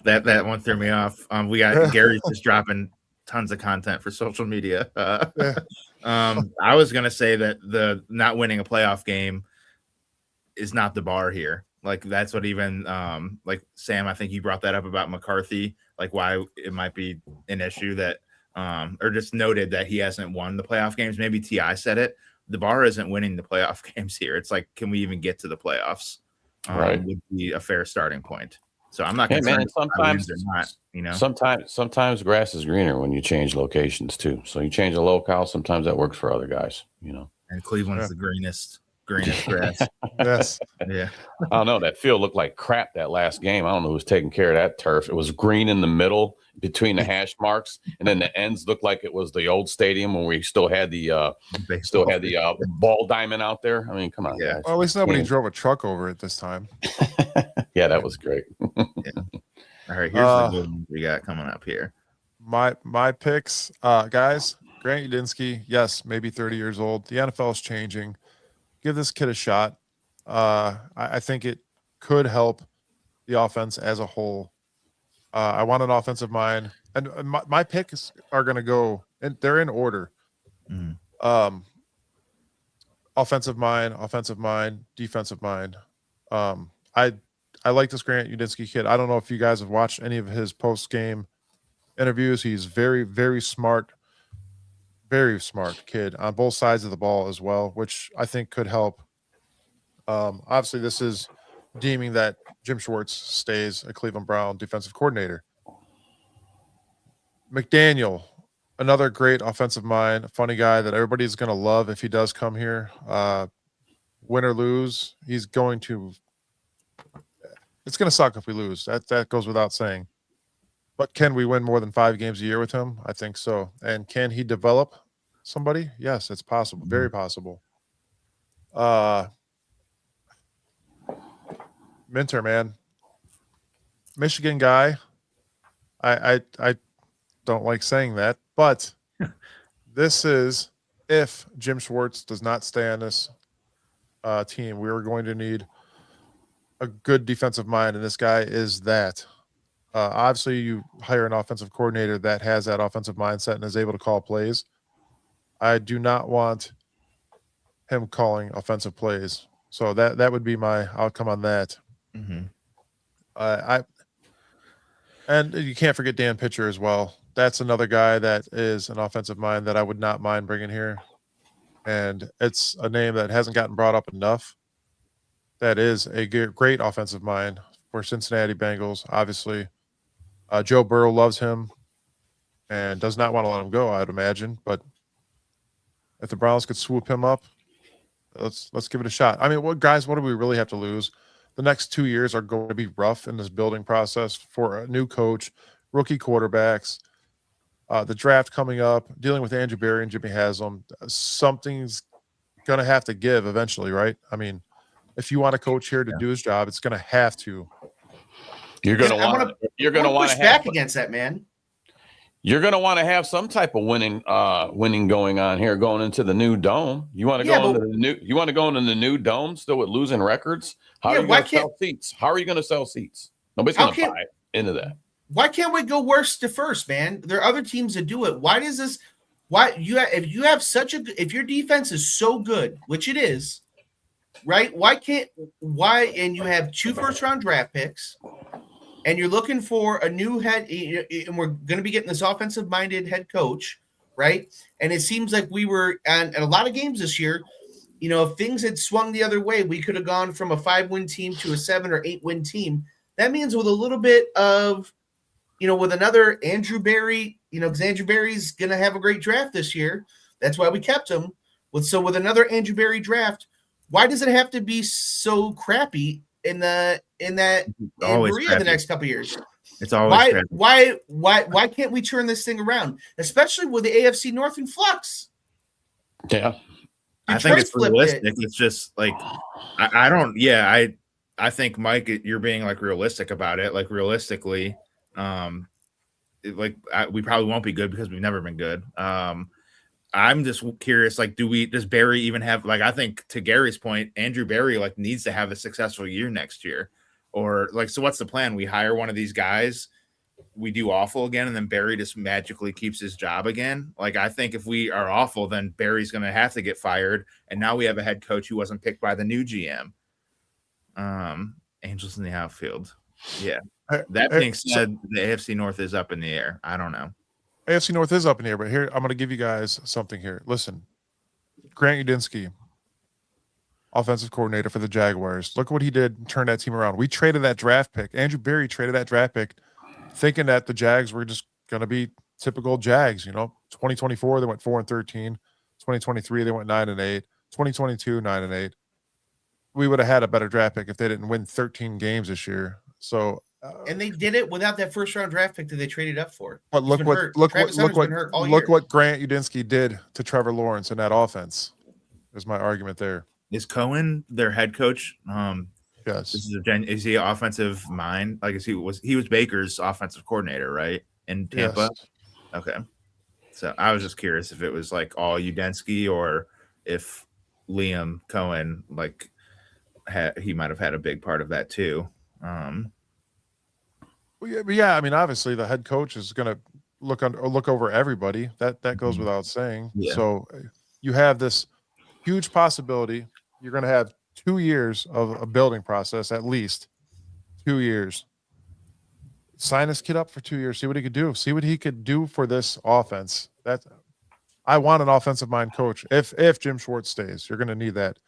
Speaker 5: that one threw me off. We got Gary's just dropping tons of content for social media. I was gonna say that the not winning a playoff game is not the bar here. Like that's what even like Sam, I think you brought that up about McCarthy, like why it might be an issue that or just noted that he hasn't won the playoff games. Maybe TI said it. The bar isn't winning the playoff games here. It's like, can we even get to the playoffs?
Speaker 3: Right.
Speaker 5: Would be a fair starting point. So I'm not
Speaker 3: concerned.
Speaker 5: Sometimes they're not,
Speaker 3: Sometimes grass is greener when you change locations too. So you change a locale, sometimes that works for other guys,
Speaker 5: And Cleveland's the greenest grass.
Speaker 1: Yes.
Speaker 5: Yeah.
Speaker 3: I don't know. That field looked like crap that last game. I don't know who's taking care of that turf. It was green in the middle between the hash marks, and then the ends looked like it was the old stadium when we still had the ball diamond out there. I mean, come on, guys.
Speaker 1: Well, at least nobody drove a truck over it this time.
Speaker 3: Yeah, that was great.
Speaker 5: Yeah. All right, here's the good one we got coming up here.
Speaker 1: My picks, guys. Grant Udinski, yes, maybe 30 years old. The NFL is changing. Give this kid a shot. I think it could help the offense as a whole. I want an offensive mind, and my picks are going to go, and they're in order. Offensive mind, defensive mind. I like this Grant Udinski kid. I don't know if you guys have watched any of his post-game interviews. He's very, very smart kid on both sides of the ball as well, which I think could help. Obviously, this is deeming that Jim Schwartz stays a Cleveland Brown defensive coordinator. McDaniel, another great offensive mind, a funny guy that everybody's going to love if he does come here. Win or lose, it's going to suck if we lose. That goes without saying. But can we win more than 5 games a year with him? I think so. And can he develop somebody? Yes, it's possible. Very possible. Minter, man. Michigan guy. I don't like saying that, but this is if Jim Schwartz does not stay on this team, we are going to need a good defensive mind, and this guy is that. Obviously, you hire an offensive coordinator that has that offensive mindset and is able to call plays. I do not want him calling offensive plays. So that would be my outcome on that.
Speaker 5: Mm-hmm.
Speaker 1: And you can't forget Dan Pitcher as well. That's another guy that is an offensive mind that I would not mind bringing here. And it's a name that hasn't gotten brought up enough. That is a great offensive mind for Cincinnati Bengals. Obviously, Joe Burrow loves him and does not want to let him go, I'd imagine. But if the Browns could swoop him up, let's give it a shot. I mean, what do we really have to lose? The next 2 years are going to be rough in this building process for a new coach, rookie quarterbacks, the draft coming up, dealing with Andrew Berry and Jimmy Haslam. Something's going to have to give eventually, right? I mean, if you want a coach here to do his job, it's going to have to.
Speaker 3: You're going to want to
Speaker 4: push back against that, man.
Speaker 3: You're going to want to have some type of winning going on here, going into the new dome. You want to go into the new. You want to go into the new dome still with losing records. How are you going to sell seats? How are you going to sell seats? Nobody's going to buy into that.
Speaker 4: Why can't we go worst to first, man? There are other teams that do it. Why does this? If your defense is so good, which it is, right? And you have 2 first-round draft picks, and you're looking for a new head, and we're going to be getting this offensive-minded head coach, right? And it seems like we were on a lot of games this year. You know, if things had swung the other way, we could have gone from a 5-win team to a 7 or 8-win team. That means with a little bit of, with another Andrew Berry, because Andrew Berry's going to have a great draft this year. That's why we kept him. With another Andrew Berry draft, why does it have to be so crappy in Berea the next couple of years?
Speaker 5: It's always crappy.
Speaker 4: Why can't we turn this thing around, especially with the AFC North in flux?
Speaker 3: Yeah,
Speaker 5: I think it's realistic. It's just like I don't. Yeah, I think Mike, you're being like realistic about it. Like realistically, we probably won't be good because we've never been good. I'm just curious, like, does Barry even have, like, I think to Gary's point, Andrew Berry like needs to have a successful year next year, or like, so what's the plan? We hire one of these guys, we do awful again, and then Barry just magically keeps his job again. Like, I think if we are awful, then Barry's going to have to get fired, and now we have a head coach who wasn't picked by the new GM. Angels in the outfield. Yeah. That being said, the AFC North is up in the air. I don't know.
Speaker 1: AFC North is up in the air, but here I'm going to give you guys something here. Listen, Grant Udinski, offensive coordinator for the Jaguars. Look what he did, turn that team around. We traded that draft pick. Andrew Berry traded that draft pick thinking that the Jags were just going to be typical Jags. 2024, they went 4-13. 2023, they went 9-8. 2022, 9-8. We would have had a better draft pick if they didn't win 13 games this year. So,
Speaker 4: and they did it without that first-round draft pick that they traded up for.
Speaker 1: But look what Grant Udinski did to Trevor Lawrence in that offense. Is my argument there.
Speaker 5: Is Cohen their head coach?
Speaker 1: Yes.
Speaker 5: Is he an offensive mind? Like, he was Baker's offensive coordinator, right? In Tampa.
Speaker 1: Yes.
Speaker 5: Okay. So I was just curious if it was like all Udinski or if Liam Cohen, like, he might have had a big part of that too.
Speaker 1: Yeah, I mean, obviously the head coach is going to look over everybody. That goes without saying.
Speaker 5: Yeah.
Speaker 1: So you have this huge possibility. You're going to have 2 years of a building process, at least 2 years. Sign this kid up for 2 years. See what he could do. See what he could do for this offense. I want an offensive mind coach. If Jim Schwartz stays, you're going to need that.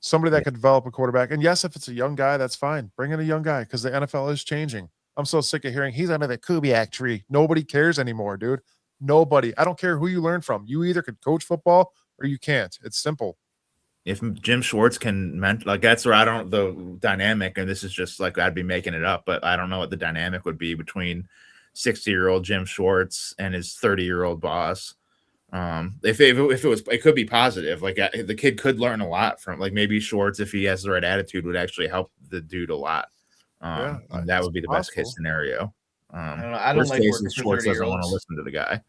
Speaker 1: Somebody that could develop a quarterback. And yes, if it's a young guy, that's fine. Bring in a young guy because the NFL is changing. I'm so sick of hearing he's under the Kubiak tree. Nobody cares anymore, dude. Nobody. I don't care who you learn from. You either could coach football or you can't. It's simple.
Speaker 5: If Jim Schwartz can that's where the dynamic, and this is just like I'd be making it up, but I don't know what the dynamic would be between 60-year-old Jim Schwartz and his 30-year-old boss. If it was, it could be positive. Like the kid could learn a lot from, like, maybe Schwartz, if he has the right attitude, would actually help the dude a lot. And that would be the best case scenario.
Speaker 4: I don't like working for
Speaker 5: Schwartz doesn't want to
Speaker 4: 30-year-olds.
Speaker 5: listen to the guy.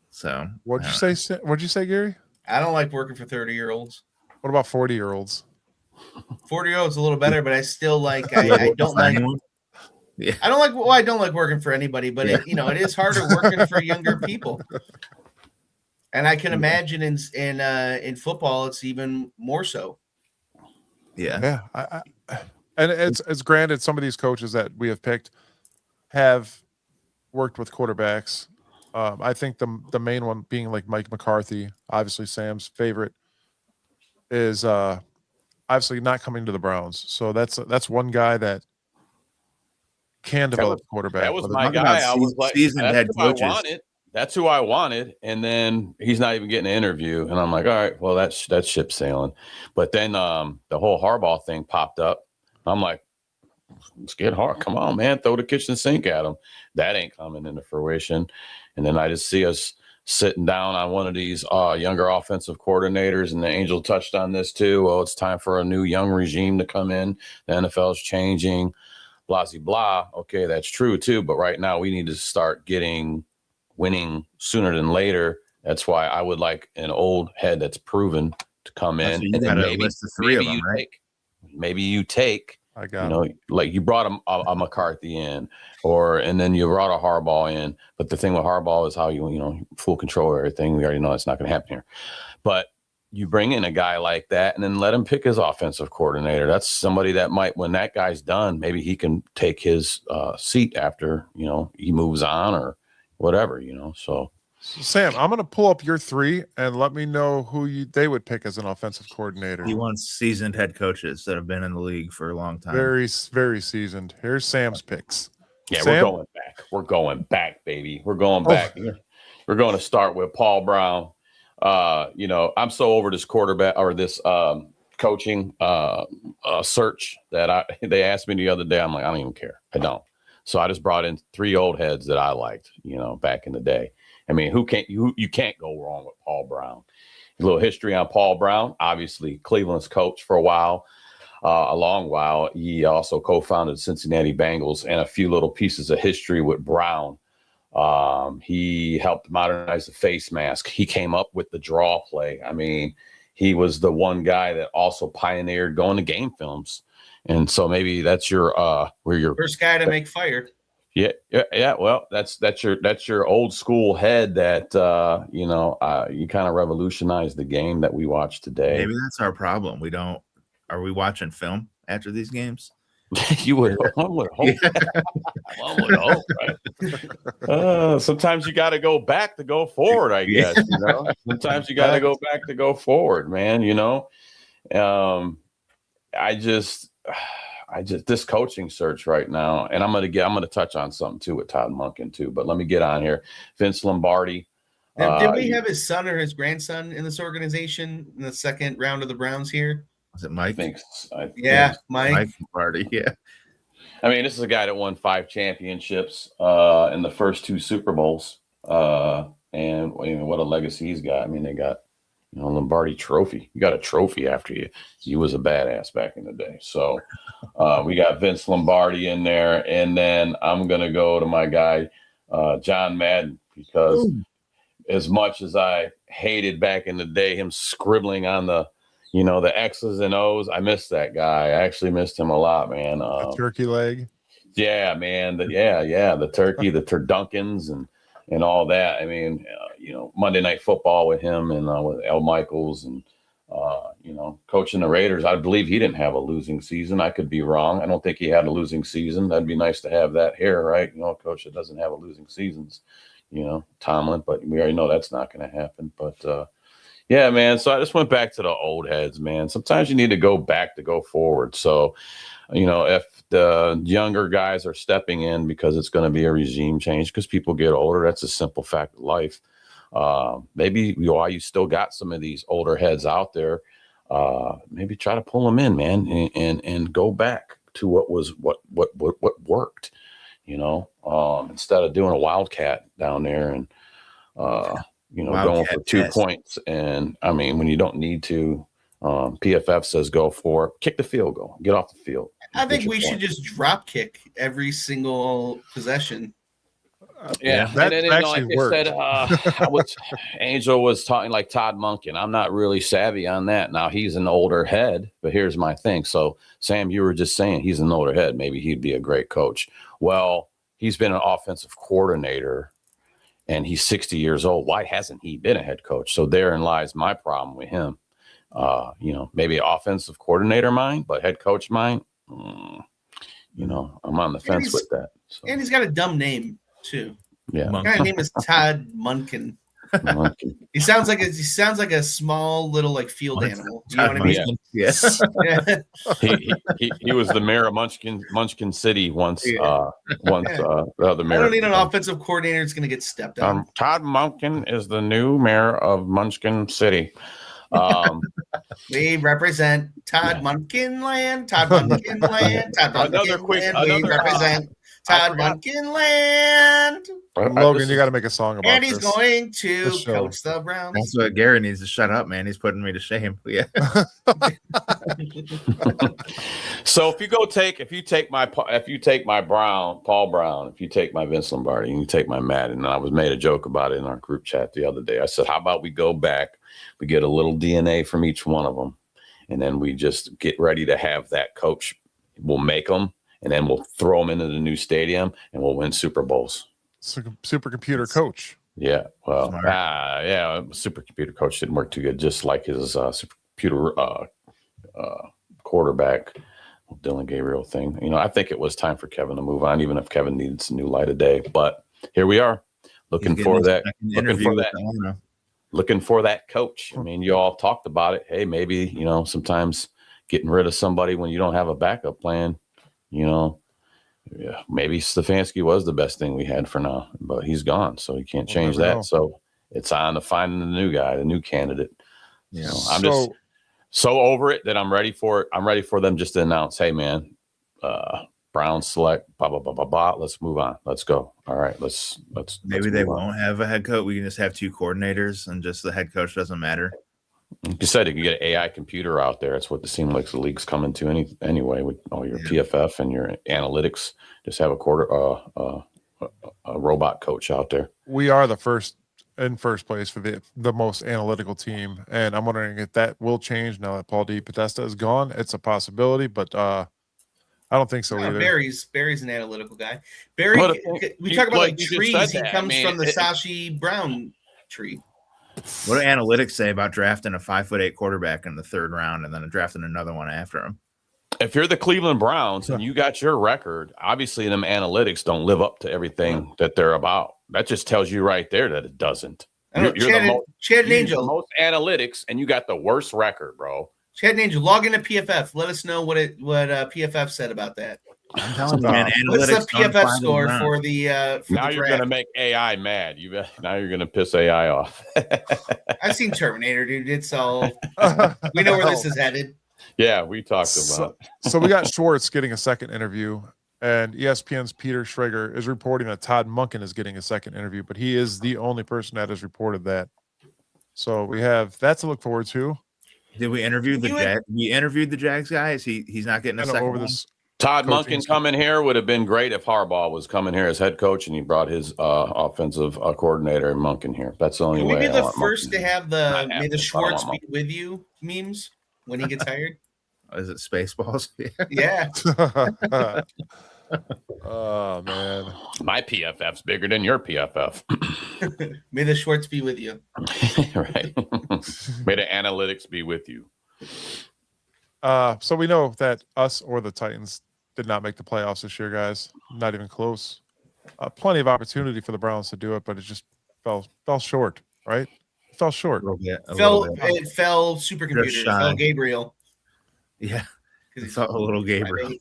Speaker 5: So
Speaker 1: What'd you say, Gary?
Speaker 4: I don't like working for 30-year-olds.
Speaker 1: What about 40-year-olds?
Speaker 4: 40-year-old's a little better, but I still like. I don't like.
Speaker 5: Yeah.
Speaker 4: I don't like. Well, I don't like working for anybody, but it is harder working for younger people. And I can imagine in football, it's even more so.
Speaker 5: Yeah.
Speaker 1: And it's granted, some of these coaches that we have picked have worked with quarterbacks. I think the main one being like Mike McCarthy, obviously Sam's favorite, is obviously not coming to the Browns. So that's one guy that can develop quarterback.
Speaker 3: That was my guy. I was like,
Speaker 5: seasoned head
Speaker 3: that's who I
Speaker 5: coaches.
Speaker 3: wanted. That's who I wanted. And then he's not even getting an interview. And I'm like, all right, well, that's ship sailing. But then the whole Harbaugh thing popped up. I'm like, let's get hard. Come on, man. Throw the kitchen sink at him. That ain't coming into fruition. And then I just see us sitting down on one of these younger offensive coordinators, and the Angel touched on this too. Well, it's time for a new young regime to come in. The NFL is changing, blah, blah, blah. Okay, that's true too. But right now we need to start winning sooner than later. That's why I would like an old head that's proven to come in.
Speaker 5: So you
Speaker 3: and
Speaker 5: got
Speaker 3: then
Speaker 5: a list of three of them, right?
Speaker 3: Maybe you take,
Speaker 1: I got
Speaker 3: like you brought a McCarthy in, and then you brought a Harbaugh in. But the thing with Harbaugh is how you full control of everything. We already know that's not going to happen here. But you bring in a guy like that and then let him pick his offensive coordinator. That's somebody that might, when that guy's done, maybe he can take his seat after, he moves on or whatever, So
Speaker 1: Sam, I'm going to pull up your three and let me know who they would pick as an offensive coordinator.
Speaker 5: He wants seasoned head coaches that have been in the league for a long time.
Speaker 1: Very, very seasoned. Here's Sam's picks.
Speaker 3: Yeah,
Speaker 1: Sam?
Speaker 3: We're going back. We're going back, baby. We're going back. We're going to start with Paul Brown. I'm so over this quarterback or this coaching search that they asked me the other day. I'm like, I don't even care. I don't. So I just brought in three old heads that I liked, back in the day. I mean, you can't go wrong with Paul Brown. A little history on Paul Brown, obviously Cleveland's coach for a long while. He also co-founded Cincinnati Bengals, and a few little pieces of history with Brown. He helped modernize the face mask. He came up with the draw play. I mean, he was the one guy that also pioneered going to game films. And so maybe that's your
Speaker 4: first guy to make fire.
Speaker 3: Yeah. Well, that's your old school head that you kind of revolutionized the game that we watch today.
Speaker 5: Maybe that's our problem. Are we watching film after these games?
Speaker 3: You would. One would hope. One would hope, right? Sometimes you got to go back to go forward. I guess. Sometimes you got to go back to go forward, man. I just this coaching search right now, and I'm gonna touch on something too with Todd Monken too. But let me get on here. Vince Lombardi.
Speaker 4: Did we have his son or his grandson in this organization in the second round of the Browns here?
Speaker 5: Was it Mike?
Speaker 4: Mike
Speaker 5: Lombardi. Yeah.
Speaker 3: I mean, this is a guy that won 5 championships in the first 2 Super Bowls, and what a legacy he's got. I mean, they got Lombardi trophy. You got a trophy after you. He was a badass back in the day. So we got Vince Lombardi in there, and then I'm gonna go to my guy John Madden, because as much as I hated back in the day him scribbling on the X's and O's, I missed that guy. I actually missed him a lot, man.
Speaker 1: The turkey leg.
Speaker 3: Yeah, man. The turkey, the turdunkins, and all that. I mean, Monday Night Football with him and with Al Michaels and, coaching the Raiders. I believe he didn't have a losing season. I could be wrong. I don't think he had a losing season. That'd be nice to have that here, right? A coach that doesn't have a losing seasons, Tomlin, but we already know that's not going to happen. But, yeah, man. So I just went back to the old heads, man. Sometimes you need to go back to go forward. So, if the younger guys are stepping in because it's going to be a regime change because people get older, that's a simple fact of life. Maybe while you still got some of these older heads out there, maybe try to pull them in, man, and go back to what worked, instead of doing a wildcat down there and, going for 2 points. And I mean, when you don't need to, PFF says go for it, kick the field goal, get off the field.
Speaker 4: I think we should just drop kick every single possession.
Speaker 3: Yeah,
Speaker 1: that
Speaker 3: and then
Speaker 1: actually
Speaker 3: like I
Speaker 1: worked.
Speaker 3: said, Angel was talking like Todd Monken. I'm not really savvy on that. Now he's an older head, but here's my thing. So Sam, you were just saying he's an older head. Maybe he'd be a great coach. Well, he's been an offensive coordinator, and he's 60 years old. Why hasn't he been a head coach? So therein lies my problem with him. Maybe offensive coordinator mind, but head coach mind. I'm on the fence with that. So.
Speaker 4: And he's got a dumb name too.
Speaker 3: Yeah,
Speaker 4: His guy's name is Todd Munkin. He sounds like a small little like field animal. You know what I mean?
Speaker 5: Yeah.
Speaker 3: he was the mayor of Munchkin City once. The other mayor.
Speaker 4: I don't need an offensive coordinator that's going to get stepped on.
Speaker 3: Todd Munkin is the new mayor of Munchkin City.
Speaker 4: We represent Todd Munkin land. Todd Munkin land. Todd Munkin land. We represent Todd Munkin land.
Speaker 1: Logan, you got to make a song about
Speaker 4: and he's
Speaker 1: this.
Speaker 4: going to coach the Browns.
Speaker 5: That's what Gary needs to shut up, man. He's putting me to shame. Yeah.
Speaker 3: So if you take my Paul Brown, if you take my Vince Lombardi, and you take my Madden, and I made a joke about it in our group chat the other day. I said, how about we go back, we get a little DNA from each one of them, and then we just get ready to have that coach. We'll make them, and then we'll throw them into the new stadium, and we'll win Super Bowls.
Speaker 1: Supercomputer coach.
Speaker 3: Yeah, well, supercomputer coach didn't work too good, just like his supercomputer quarterback, Dylan Gabriel thing. I think it was time for Kevin to move on, even if Kevin needs a new light of day. But here we are, looking for that coach. I mean, you all talked about it. Hey, maybe sometimes getting rid of somebody when you don't have a backup plan. Yeah, maybe Stefanski was the best thing we had for now, but he's gone, so you can't change that. Know. So it's on to finding the new guy, the new candidate. I'm just so over it that I'm ready for it. I'm ready for them just to announce, hey man, Browns select, blah blah blah blah blah. Let's move on. Let's go. All right, let's.
Speaker 5: Maybe they won't have a head coach. We can just have two coordinators, and just the head coach doesn't matter.
Speaker 3: Like you said, you can get an AI computer out there. That's what it seems like the league's coming to anyway with all your PFF and your analytics. Just have a robot coach out there.
Speaker 1: We are the first place for the most analytical team, and I'm wondering if that will change now that Paul D. Podesta is gone. It's a possibility, but I don't think so either.
Speaker 4: Barry's an analytical guy. Barry, we talk about like trees. He comes from the Sashi Brown tree.
Speaker 5: What do analytics say about drafting a 5'8" quarterback in the third round and then drafting another one after him?
Speaker 3: If you're the Cleveland Browns and you got your record, obviously them analytics don't live up to everything that they're about. That just tells you right there that it doesn't. You're the most analytics, and you got the worst record, bro.
Speaker 4: Chad and Angel, log into PFF. Let us know what PFF said about that.
Speaker 5: I'm telling you, man.
Speaker 4: What's the PFF score for the?
Speaker 3: Now you're going to make AI mad. Now you're going to piss AI off.
Speaker 4: I've seen Terminator, dude. It's all. We know where this is headed.
Speaker 3: Yeah, we talked about.
Speaker 1: So we got Schwartz getting a second interview, and ESPN's Peter Schrager is reporting that Todd Monken is getting a second interview, but he is the only person that has reported that. So we have that to look forward to.
Speaker 5: Did we interview the Jags? We interviewed the Jags guy. He's not getting a second over this.
Speaker 3: Todd Monken coming here would have been great if Harbaugh was coming here as head coach and he brought his offensive coordinator and Monken here. That's the only way.
Speaker 4: Maybe the first to have the "May the Schwartz be with you" memes when he gets hired.
Speaker 5: Is it Spaceballs?
Speaker 4: Yeah.
Speaker 1: Oh man,
Speaker 3: my PFF's bigger than your PFF.
Speaker 4: May the Schwartz be with you.
Speaker 3: Right. May the analytics be with you.
Speaker 1: So we know that us or the Titans did not make the playoffs this year, guys. Not even close. Plenty of opportunity for the Browns to do it, but it just fell short, right? It fell short.
Speaker 4: It fell supercomputer. It fell Gabriel.
Speaker 5: Yeah. It felt a little Gabriel.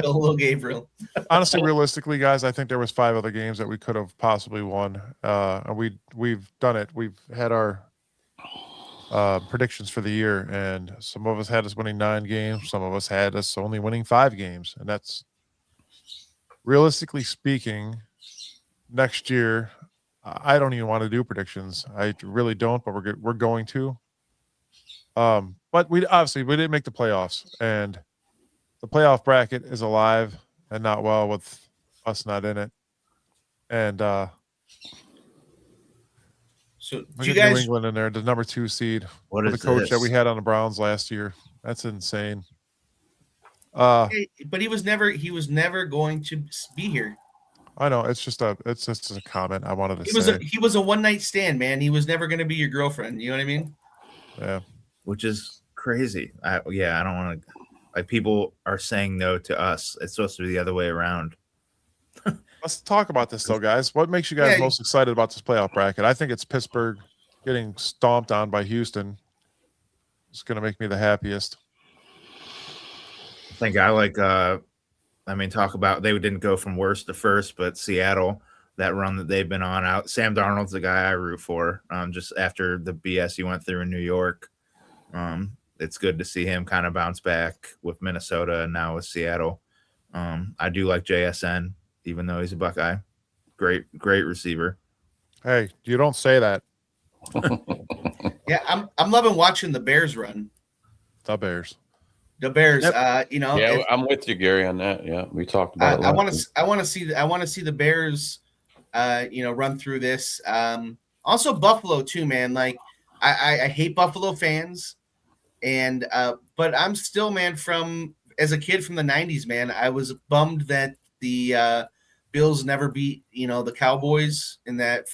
Speaker 4: A little Gabriel.
Speaker 1: Honestly, realistically, guys, I think there was 5 other games that we could have possibly won. And we've done it. We've had our predictions for the year, and some of us had us winning 9 games. Some of us had us only winning 5 games, and that's realistically speaking. Next year, I don't even want to do predictions. I really don't, but we're going to. But we didn't make the playoffs, and the playoff bracket is alive and not well with us not in it. And
Speaker 4: So
Speaker 1: look
Speaker 4: do you
Speaker 1: at New
Speaker 4: guys?
Speaker 1: England in there, the number 2 seed.
Speaker 5: What
Speaker 1: with
Speaker 5: is
Speaker 1: the coach that
Speaker 5: this?
Speaker 1: we had on the Browns last year. That's insane.
Speaker 4: But he was never going to be here.
Speaker 1: I know it's just a comment I wanted to say.
Speaker 4: He was a one night stand, man. He was never going to be your girlfriend. You know what I mean?
Speaker 1: Yeah.
Speaker 5: Which is crazy. I don't want to. Like, people are saying no to us. It's supposed to be the other way around.
Speaker 1: Let's talk about this though, guys. What makes you guys most excited about this playoff bracket? I think it's Pittsburgh getting stomped on by Houston. It's going to make me the happiest.
Speaker 5: I think I like. Talk about they didn't go from worst to first, but Seattle, that run that they've been on out. Sam Darnold's the guy I root for. Just after the BS he went through in New York, it's good to see him kind of bounce back with Minnesota and now with Seattle. I do like JSN, even though he's a Buckeye. Great receiver.
Speaker 1: Hey, you don't say that.
Speaker 4: Yeah, I'm loving watching the Bears run.
Speaker 1: The Bears.
Speaker 4: Yep.
Speaker 3: Yeah, I'm with you, Gary, on that. Yeah, we talked about it.
Speaker 4: I want to see the Bears, run through this. Also Buffalo too, man. Like I hate Buffalo fans, and but I'm still, man, as a kid from the '90s, man. I was bummed that the Bills never beat the Cowboys in that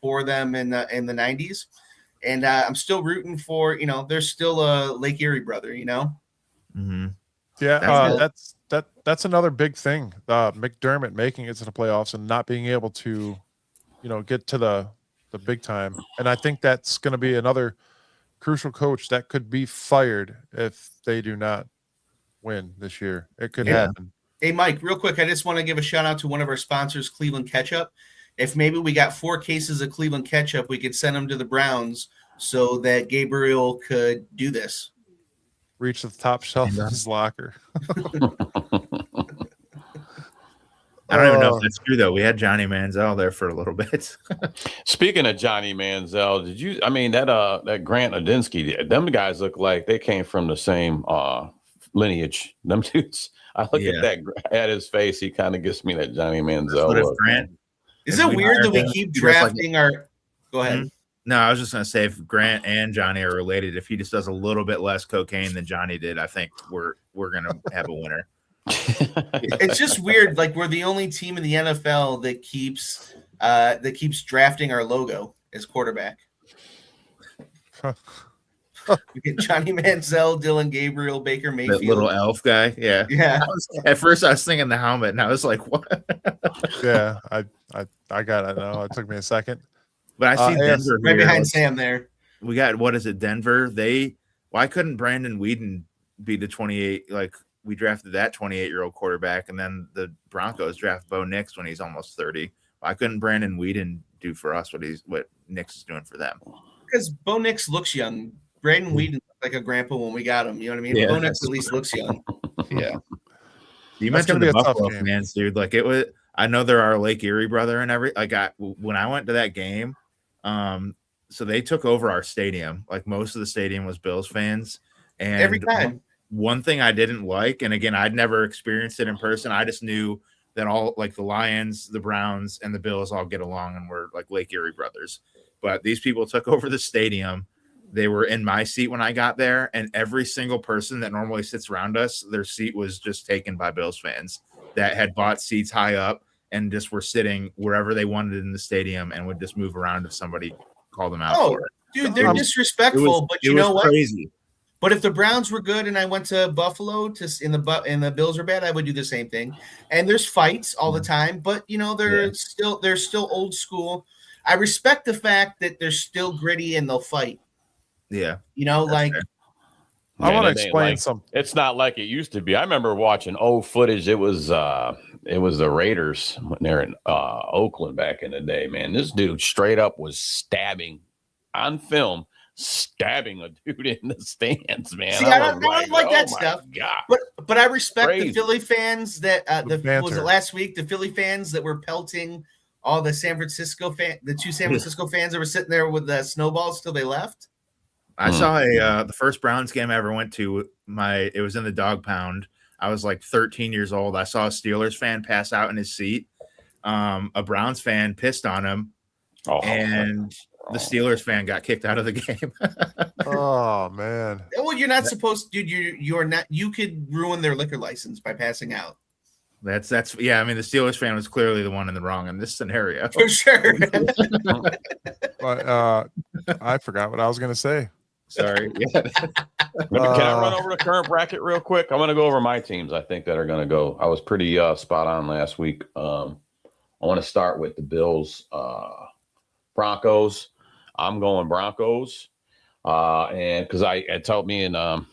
Speaker 4: for them in the '90s, and I'm still rooting for there's still a Lake Erie brother,
Speaker 5: Mm-hmm.
Speaker 1: Yeah, that's another big thing. McDermott making it to the playoffs and not being able to, get to the big time. And I think that's going to be another crucial coach that could be fired if they do not win this year. It could happen.
Speaker 4: Hey, Mike, real quick, I just want to give a shout out to one of our sponsors, Cleveland Ketchup. If maybe we got 4 cases of Cleveland Ketchup, we could send them to the Browns so that Gabriel could do this.
Speaker 1: Reach the top shelf of his locker.
Speaker 5: I don't even know if that's true, though. We had Johnny Manziel there for a little bit.
Speaker 3: Speaking of Johnny Manziel, that Grant Adinsky, them guys look like they came from the same lineage. Them dudes. I look at that at his face. He kind of gives me that Johnny Manziel look.
Speaker 4: Is it weird that we keep drafting our? Go ahead.
Speaker 5: Mm-hmm. No, I was just going to say, if Grant and Johnny are related, if he just does a little bit less cocaine than Johnny did, I think we're going to have a winner.
Speaker 4: It's just weird. Like, we're the only team in the NFL that keeps drafting our logo as quarterback. We get Johnny Manziel, Dylan Gabriel, Baker Mayfield.
Speaker 5: That little elf guy. Yeah.
Speaker 4: Yeah.
Speaker 5: At first I was thinking the helmet and I was like, what?
Speaker 1: Yeah. I got it now. It took me a second.
Speaker 5: But I see Denver
Speaker 4: right behind Sam there.
Speaker 5: We got, what is it, Denver? Why couldn't Brandon Weeden be the 28? Like, we drafted that 28-year-old quarterback, and then the Broncos draft Bo Nix when he's almost 30. Why couldn't Brandon Weeden do for us what Nix is doing for them?
Speaker 4: Because Bo Nix looks young. Brandon Weeden looked like a grandpa when we got him. You know what I mean?
Speaker 5: Yeah,
Speaker 4: Bo Nix at least looks young.
Speaker 5: Yeah. You mentioned the Buffalo fans, dude. Like, it was. I know they're our Lake Erie brother and when I went to that game. So they took over our stadium. Like, most of the stadium was Bills fans. And
Speaker 4: every time.
Speaker 5: One thing I didn't like, and again, I'd never experienced it in person. I just knew that all, like, the Lions, the Browns, and the Bills all get along and we're like Lake Erie brothers. But these people took over the stadium. They were in my seat when I got there, and every single person that normally sits around us, their seat was just taken by Bills fans that had bought seats high up and just were sitting wherever they wanted in the stadium and would just move around if somebody called them out for it.
Speaker 4: Dude, they're disrespectful, but you know what?
Speaker 5: Crazy.
Speaker 4: But if the Browns were good and I went to Buffalo and the Bills are bad, I would do the same thing. And there's fights all the time, but they're still old school. I respect the fact that they're still gritty and they'll fight.
Speaker 5: Yeah.
Speaker 1: I want to explain something.
Speaker 3: It's not like it used to be. I remember watching old footage. It was the Raiders when they're in Oakland back in the day, man. This dude straight up was stabbing on film, stabbing a dude in the stands, man.
Speaker 4: See, I don't like that stuff.
Speaker 3: God.
Speaker 4: But I respect the Philly fans that was it last week, the Philly fans that were pelting all the San Francisco the 2 San Francisco fans that were sitting there with the snowballs till they left.
Speaker 5: I saw the first Browns game I ever went to. It was in the dog pound. I was like 13 years old. I saw a Steelers fan pass out in his seat. a Browns fan pissed on him, and the Steelers fan got kicked out of the game.
Speaker 1: Oh man.
Speaker 4: Well, you're not supposed to, dude. You're not. You could ruin their liquor license by passing out.
Speaker 5: That's yeah. I mean, the Steelers fan was clearly the one in the wrong in this scenario.
Speaker 4: For sure.
Speaker 1: But I forgot what I was gonna say.
Speaker 5: Sorry. Yeah.
Speaker 3: Can I run over the current bracket real quick? I'm going to go over my teams, I think, that are going to go. I was pretty spot on last week. I want to start with the Bills, Broncos. I'm going Broncos. And because I told me and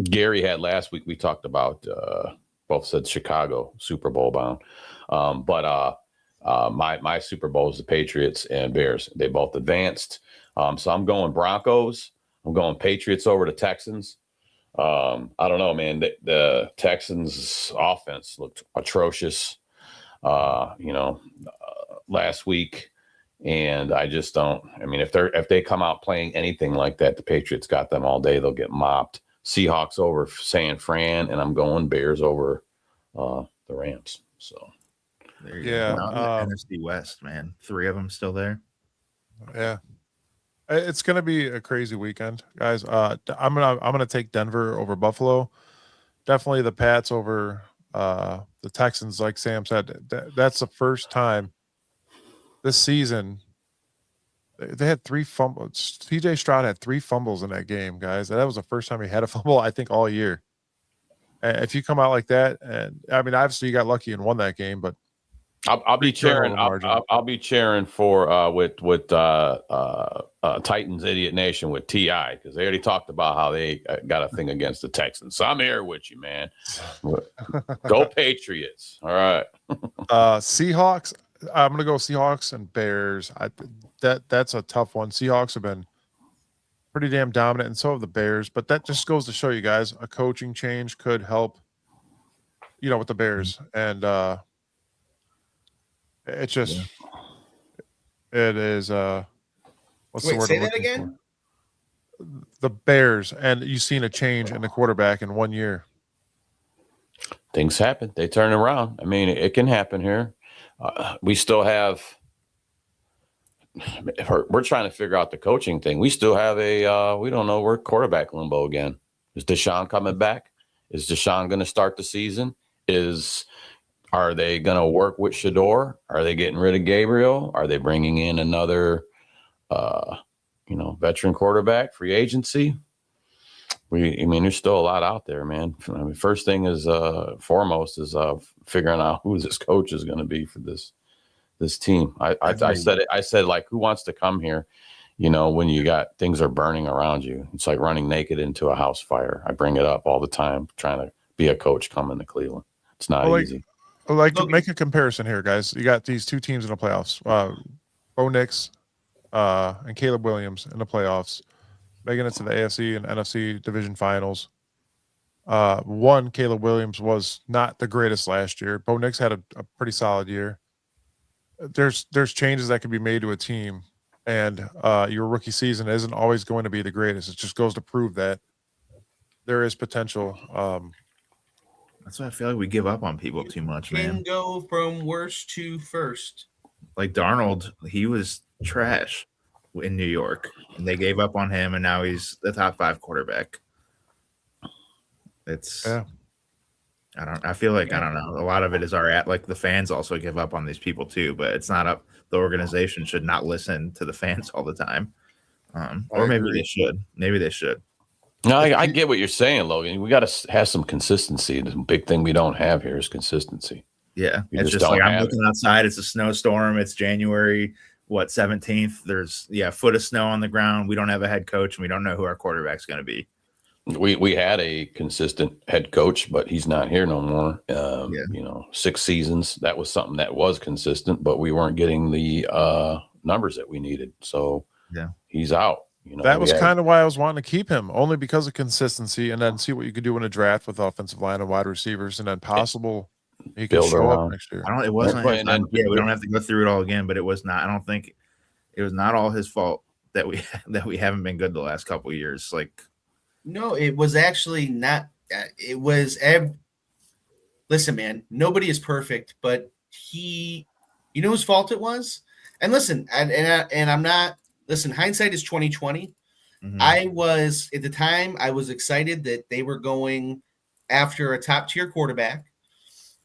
Speaker 3: Gary had last week, we talked about both said Chicago Super Bowl bound. But my Super Bowl is the Patriots and Bears. They both advanced. So I'm going Broncos. I'm going Patriots over the Texans. I don't know, man. The Texans offense looked atrocious, last week. And I just don't. I mean, if they come out playing anything like that, the Patriots got them all day. They'll get mopped. Seahawks over San Fran, and I'm going Bears over the Rams. So
Speaker 5: there you go. NFC West, man. 3 of them still there.
Speaker 1: Yeah. It's gonna be a crazy weekend, guys. I'm gonna take Denver over Buffalo. Definitely the Pats over the Texans, like Sam said. That's the first time this season they had 3 fumbles. TJ Stroud had 3 fumbles in that game, guys. That was the first time he had a fumble, I think, all year. And if you come out like that, and I mean, obviously you got lucky and won that game, but
Speaker 3: I'll be cheering. I'll be cheering for with Titans Idiot Nation with Ti, because they already talked about how they got a thing against the Texans. So I'm here with you, man. Go Patriots! All right.
Speaker 1: Seahawks. I'm gonna go Seahawks and Bears. That's a tough one. Seahawks have been pretty damn dominant, and so have the Bears. But that just goes to show you guys a coaching change could help. With the Bears and. It's just, it is. What's the word?
Speaker 4: Say that again.
Speaker 1: The Bears, and you've seen a change in the quarterback in 1 year.
Speaker 3: Things happen. They turn around. I mean, it can happen here. We still have. We're trying to figure out the coaching thing. We still have we don't know. We're quarterback limbo again. Is Deshaun coming back? Is Deshaun going to start the season? Are they going to work with Shador? Are they getting rid of Gabriel? Are they bringing in another, veteran quarterback, free agency? There's still a lot out there, man. I mean, first thing is foremost is figuring out who this coach is going to be for this team. I said, like, who wants to come here? When you got things are burning around you, it's like running naked into a house fire. I bring it up all the time, trying to be a coach coming to Cleveland. It's not easy.
Speaker 1: Make a comparison here, guys. You got these 2 teams in the playoffs. Bo Nix and Caleb Williams in the playoffs, making it to the AFC and NFC division finals. Caleb Williams was not the greatest last year. Bo Nix had a pretty solid year. There's changes that can be made to a team, and your rookie season isn't always going to be the greatest. It just goes to prove that there is potential.
Speaker 5: That's why I feel like we give up on people too much, man.
Speaker 4: Can go from worst to first.
Speaker 5: Like Darnold, he was trash in New York, and they gave up on him, and now he's the top 5 quarterback. I feel like, I don't know. A lot of it is like the fans also give up on these people too, but it's not up. The organization should not listen to the fans all the time. Or maybe they should. Maybe they should.
Speaker 3: No, I get what you're saying, Logan. We got to have some consistency. The big thing we don't have here is consistency.
Speaker 5: Yeah, it's just like I'm looking outside. It's a snowstorm. It's January 17th. There's a foot of snow on the ground. We don't have a head coach, and we don't know who our quarterback's going to be.
Speaker 3: We had a consistent head coach, but he's not here no more. 6 seasons. That was something that was consistent, but we weren't getting the numbers that we needed. So he's out.
Speaker 1: That was kind of why I was wanting to keep him, only because of consistency, and then see what you could do in a draft with offensive line and wide receivers, and then possible he could show up next year.
Speaker 5: It wasn't. We don't have to go through it all again, but it was not. I don't think it was not all his fault that we haven't been good the last couple of years. Like,
Speaker 4: no, it was actually not. It was. Listen, man, nobody is perfect, but he You know whose fault it was? And listen, and I'm not. Listen, hindsight is 2020.
Speaker 5: Mhm.
Speaker 4: I was at the time. I was excited that they were going after a top tier quarterback.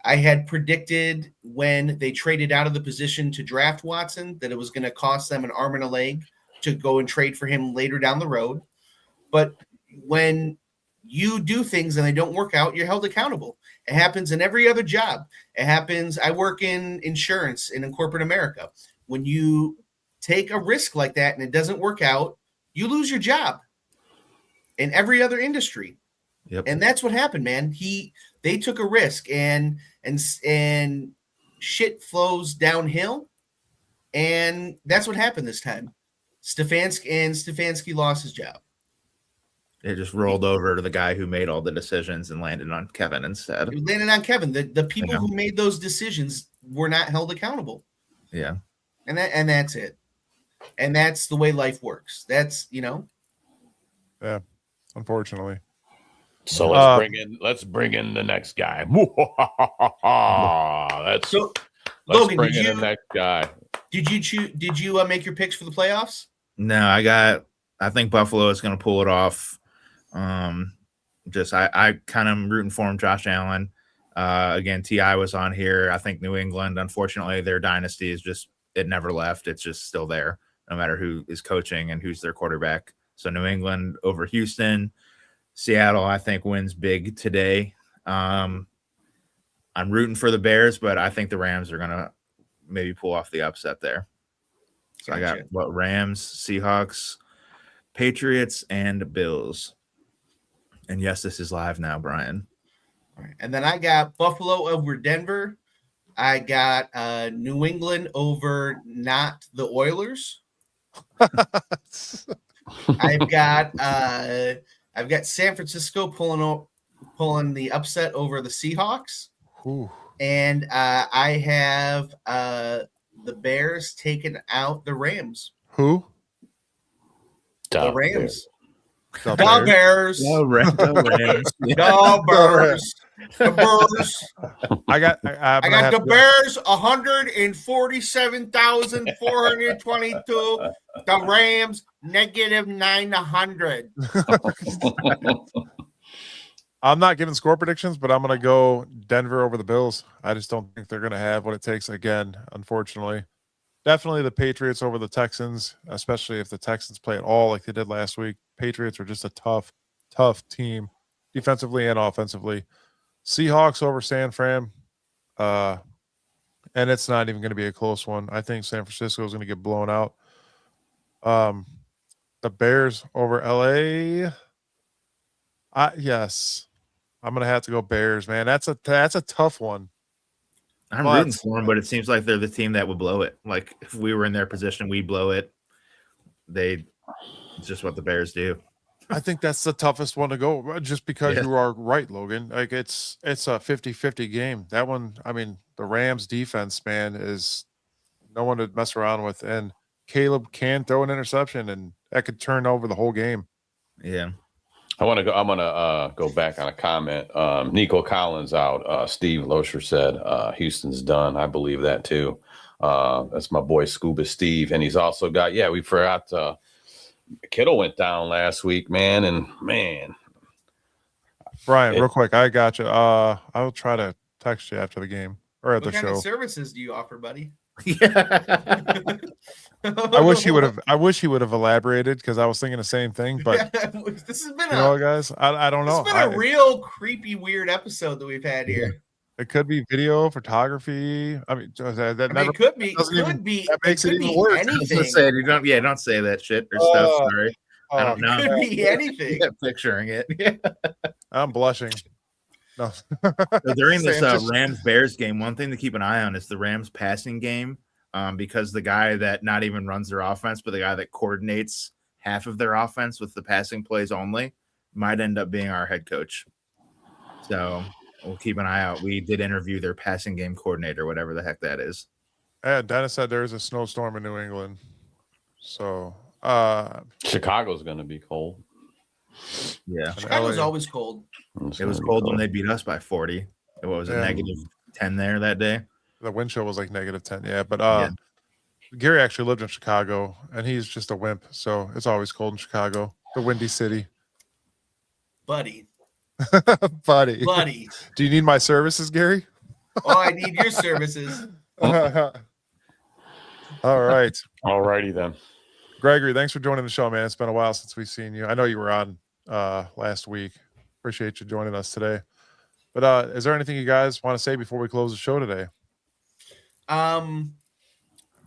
Speaker 4: I had predicted when they traded out of the position to draft Watson that it was going to cost them an arm and a leg to go and trade for him later down the road. But when you do things and they don't work out, you're held accountable. It happens in every other job. It happens. I work in insurance and in corporate America. When you take a risk like that and it doesn't work out, you lose your job. In every other industry.
Speaker 5: Yep.
Speaker 4: And that's what happened, man. They took a risk and shit flows downhill. And that's what happened this time. Stefanski lost his job.
Speaker 5: It just rolled over to the guy who made all the decisions and landed on Kevin instead.
Speaker 4: It landed on Kevin. The people who made those decisions were not held accountable.
Speaker 5: Yeah.
Speaker 4: And that's it. And that's the way life works. That's,
Speaker 1: Yeah. Unfortunately.
Speaker 3: So let's bring in the next guy. Let's
Speaker 4: Logan,
Speaker 3: bring in the next guy.
Speaker 4: Did you make your picks for the playoffs?
Speaker 5: No, I think Buffalo is going to pull it off. I kind of rooting for him, Josh Allen. Again, T.I. was on here. I think New England, unfortunately, their dynasty is just, it never left. It's just still there, no matter who is coaching and who's their quarterback. So New England over Houston. Seattle, I think, wins big today. I'm rooting for the Bears, but I think the Rams are going to maybe pull off the upset there. So
Speaker 4: Gotcha.
Speaker 5: I got Rams, Seahawks, Patriots, and Bills. And yes, this is live now, Brian.
Speaker 4: All right. And then I got Buffalo over Denver. I got New England over not the Oilers. I've got San Francisco pulling the upset over the Seahawks.
Speaker 1: Ooh.
Speaker 4: And I have the Bears taking out the Rams.
Speaker 1: Who?
Speaker 4: The Rams.
Speaker 1: The
Speaker 4: The Bears.
Speaker 5: The Rams.
Speaker 4: The Bears. The Bears.
Speaker 1: I got
Speaker 4: the Bears 147,422. The Rams -900.
Speaker 1: I'm not giving score predictions, but I'm going to go Denver over the Bills. I just don't think they're going to have what it takes again, unfortunately. Definitely the Patriots over the Texans, especially if the Texans play at all like they did last week. Patriots are just a tough team, defensively and offensively. Seahawks over San Fran, and it's not even going to be a close one. I think San Francisco is going to get blown out. The Bears over LA. Yes, I'm going to have to go Bears, man. That's a tough one.
Speaker 5: I'm rooting for them, but it seems like they're the team that would blow it. Like if we were in their position, we blow it. It's just what the Bears do.
Speaker 1: I think that's the toughest one to go, just because you are right, Logan. Like it's a 50-50 game. That one, I mean, the Rams defense, man, is no one to mess around with. And Caleb can throw an interception, and that could turn over the whole game.
Speaker 5: Yeah.
Speaker 3: I'm gonna go back on a comment. Nico Collins out. Steve Loescher said Houston's done. I believe that too. That's my boy Scuba Steve, and he's also got. Yeah, we forgot. Kittle went down last week, man, and man.
Speaker 1: Brian, real quick, I got you. I will try to text you after the game or at the show.
Speaker 4: What kind of services do you offer, buddy?
Speaker 5: Yeah.
Speaker 1: I wish he would have elaborated, because I was thinking the same thing. But
Speaker 4: this has been
Speaker 1: guys, I don't know.
Speaker 4: It's been a real creepy, weird episode that we've had here.
Speaker 1: It could be video, photography. I mean,
Speaker 4: it could be.
Speaker 1: That makes it even
Speaker 4: be
Speaker 1: worse.
Speaker 4: anything.
Speaker 5: Don't say that shit or stuff. Sorry, I don't know.
Speaker 4: It could be anything.
Speaker 5: Picturing it. Yeah.
Speaker 1: I'm blushing. No.
Speaker 5: So during this Rams Bears game, one thing to keep an eye on is the Rams passing game, because the guy that not even runs their offense, but the guy that coordinates half of their offense with the passing plays only, might end up being our head coach. So we'll keep an eye out. We did interview their passing game coordinator, whatever the heck that is.
Speaker 1: Yeah, Dennis said there's a snowstorm in New England. So
Speaker 3: Chicago's going to be cold.
Speaker 5: Yeah.
Speaker 4: Chicago's always cold.
Speaker 5: It was cold when they beat us by 40. What was it, -10 there that day?
Speaker 1: The wind chill was like -10. Yeah, but
Speaker 5: Yeah.
Speaker 1: Gary actually lived in Chicago, and he's just a wimp, so it's always cold in Chicago, the windy city.
Speaker 4: buddy.
Speaker 1: Buddy. Do you need my services, Gary?
Speaker 4: Oh, I need your services.
Speaker 1: All right.
Speaker 3: Alrighty then.
Speaker 1: Gregory, thanks for joining the show, man. It's been a while since we've seen you. I know you were on last week. Appreciate you joining us today. But is there anything you guys want to say before we close the show today?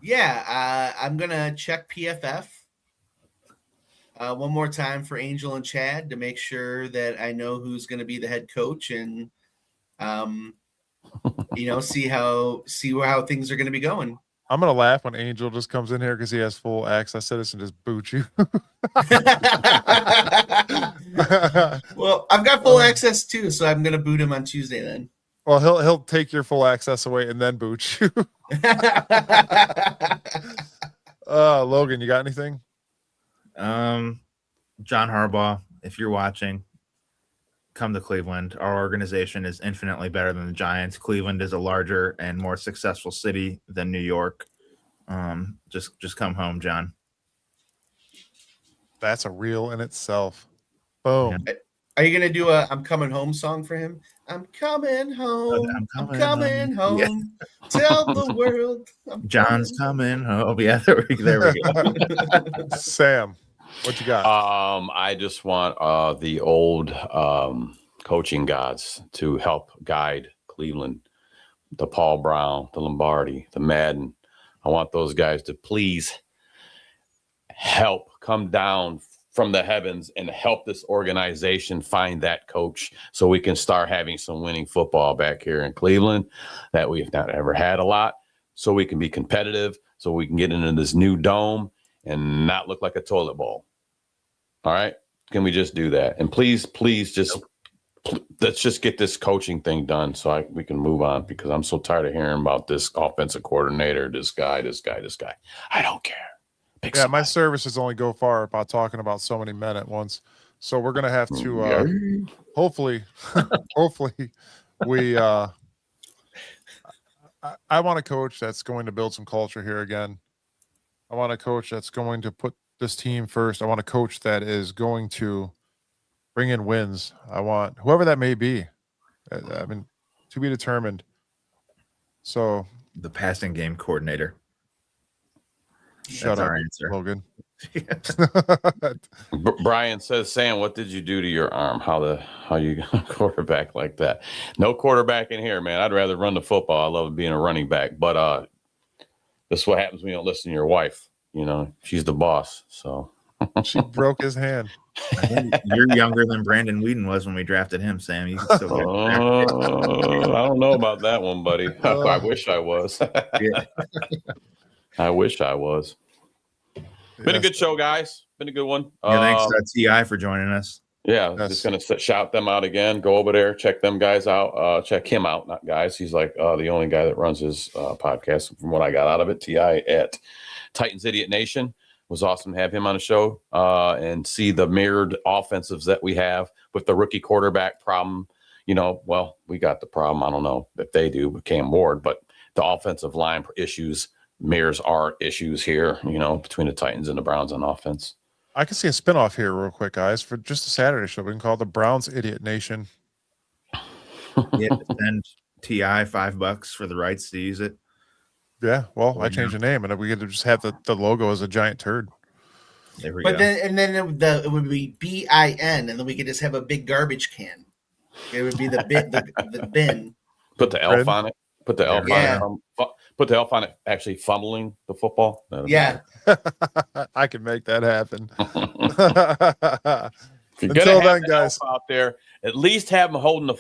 Speaker 4: Yeah, I'm gonna check PFF one more time for Angel and Chad to make sure that I know who's going to be the head coach, and see how things are going to be going.
Speaker 1: I'm gonna laugh when Angel just comes in here because he has full access to this and just boot you.
Speaker 4: Well, I've got full access too, so I'm gonna boot him on Tuesday then.
Speaker 1: Well, he'll take your full access away and then boot you. Logan, you got anything?
Speaker 5: John Harbaugh, if you're watching, come to Cleveland. Our organization is infinitely better than the Giants. Cleveland is a larger and more successful city than New York. Just come home, John.
Speaker 1: That's a reel in itself. Boom.
Speaker 5: Yeah.
Speaker 4: Are you gonna do a "I'm coming home" song for him? I'm coming home. I'm coming home.
Speaker 5: Yeah.
Speaker 4: Tell the world.
Speaker 5: John's coming home. Yeah, there we go.
Speaker 1: Sam, what you got?
Speaker 3: I just want the old coaching gods to help guide Cleveland, the Paul Brown, the Lombardi, the Madden. I want those guys to please help come down from the heavens and help this organization find that coach so we can start having some winning football back here in Cleveland that we've not ever had a lot, so we can be competitive, so we can get into this new dome and not look like a toilet bowl. All right. Can we just do that? And please, let's just get this coaching thing done so we can move on, because I'm so tired of hearing about this offensive coordinator, this guy. I don't care.
Speaker 1: My services only go far about talking about so many men at once. So we're going to have to, hopefully, we, I want a coach that's going to build some culture here again. I want a coach that's going to put this team first. I want a coach that is going to bring in wins. I want whoever that may be. I mean, to be determined. So
Speaker 5: The passing game coordinator.
Speaker 1: Shut
Speaker 5: That's
Speaker 1: up,
Speaker 5: our answer.
Speaker 1: Logan.
Speaker 3: Brian says, Sam, what did you do to your arm? How you got a quarterback like that? No quarterback in here, man. I'd rather run the football. I love being a running back. But this is what happens when you don't listen to your wife. You know, she's the boss. So
Speaker 1: She broke his hand.
Speaker 5: You're younger than Brandon Whedon was when we drafted him, Sam. You can still get
Speaker 3: I don't know about that one, buddy. I wish I was.
Speaker 5: Yeah.
Speaker 3: I wish I was. Been a good show, guys. Been a good one.
Speaker 5: Thanks Ti for joining us.
Speaker 3: Yeah, just gonna shout them out again. Go over there, check them guys out. Check him out, not guys. He's like the only guy that runs his podcast. From what I got out of it, Ti at Titans Idiot Nation. It was awesome to have him on the show and see the mirrored offensives that we have with the rookie quarterback problem. You know, well, we got the problem. I don't know if they do with Cam Ward, but the offensive line issues mirrors our issues here, you know, between the Titans and the Browns on offense.
Speaker 1: I can see a spinoff here real quick, guys, for just a Saturday show. We can call it the Browns Idiot Nation.
Speaker 5: Yeah, send Ti $5 for the rights to use it.
Speaker 1: Yeah, well, I changed the name, and we could just have the logo as a giant turd.
Speaker 5: There we go.
Speaker 4: Then it would be BIN, and then we could just have a big garbage can. It would be the bin.
Speaker 3: Put the elf on it. Put the elf
Speaker 4: Yeah.
Speaker 3: on it. Put the elf on it. Actually, fumbling the football.
Speaker 4: Yeah.
Speaker 1: I can make that happen.
Speaker 3: If you're
Speaker 1: Until
Speaker 3: gonna
Speaker 1: then,
Speaker 3: have the
Speaker 1: guys.
Speaker 3: elf out there, at least have them holding the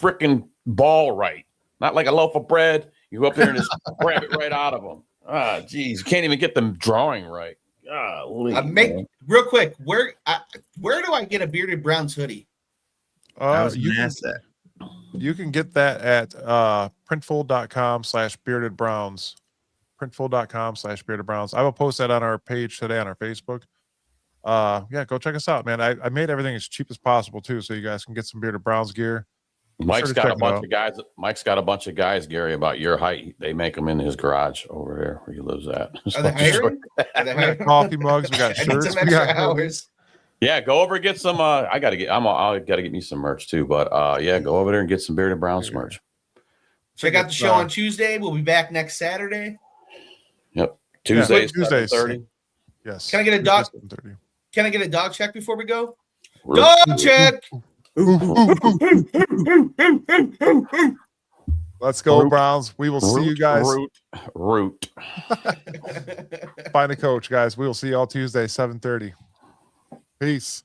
Speaker 3: freaking ball right, not like a loaf of bread. You go up there and just grab it right out of them. Ah, geez, you can't even get them drawing right.
Speaker 4: Real quick, where do I get a Bearded Browns hoodie?
Speaker 1: You can get that at printful.com/beardedbrowns. Printful.com/beardedbrowns. I will post that on our page today on our Facebook. Yeah, go check us out, man. I made everything as cheap as possible too, so you guys can get some Bearded Browns gear.
Speaker 3: Mike's got a bunch of guys. Mike's got a bunch of guys, Gary, about your height. They make them in his garage over there where he lives at.
Speaker 4: Are they hiring?
Speaker 1: We got coffee mugs. We got
Speaker 4: I need
Speaker 1: shirts.
Speaker 4: some
Speaker 1: We got
Speaker 4: extra hours.
Speaker 3: Yeah, go over and get some. I gotta get me some merch too. But yeah, go over there and get some Bearded Browns merch.
Speaker 4: Check out the show on Tuesday. We'll be back next Saturday.
Speaker 3: Yep, Tuesdays.
Speaker 1: Yes.
Speaker 4: Can I get a dog? Can I get a dog check before we go? Dog check.
Speaker 1: Let's go, Browns. We will see you guys.
Speaker 3: Root.
Speaker 1: Find a coach, guys. We will see you all Tuesday, 7:30. Peace.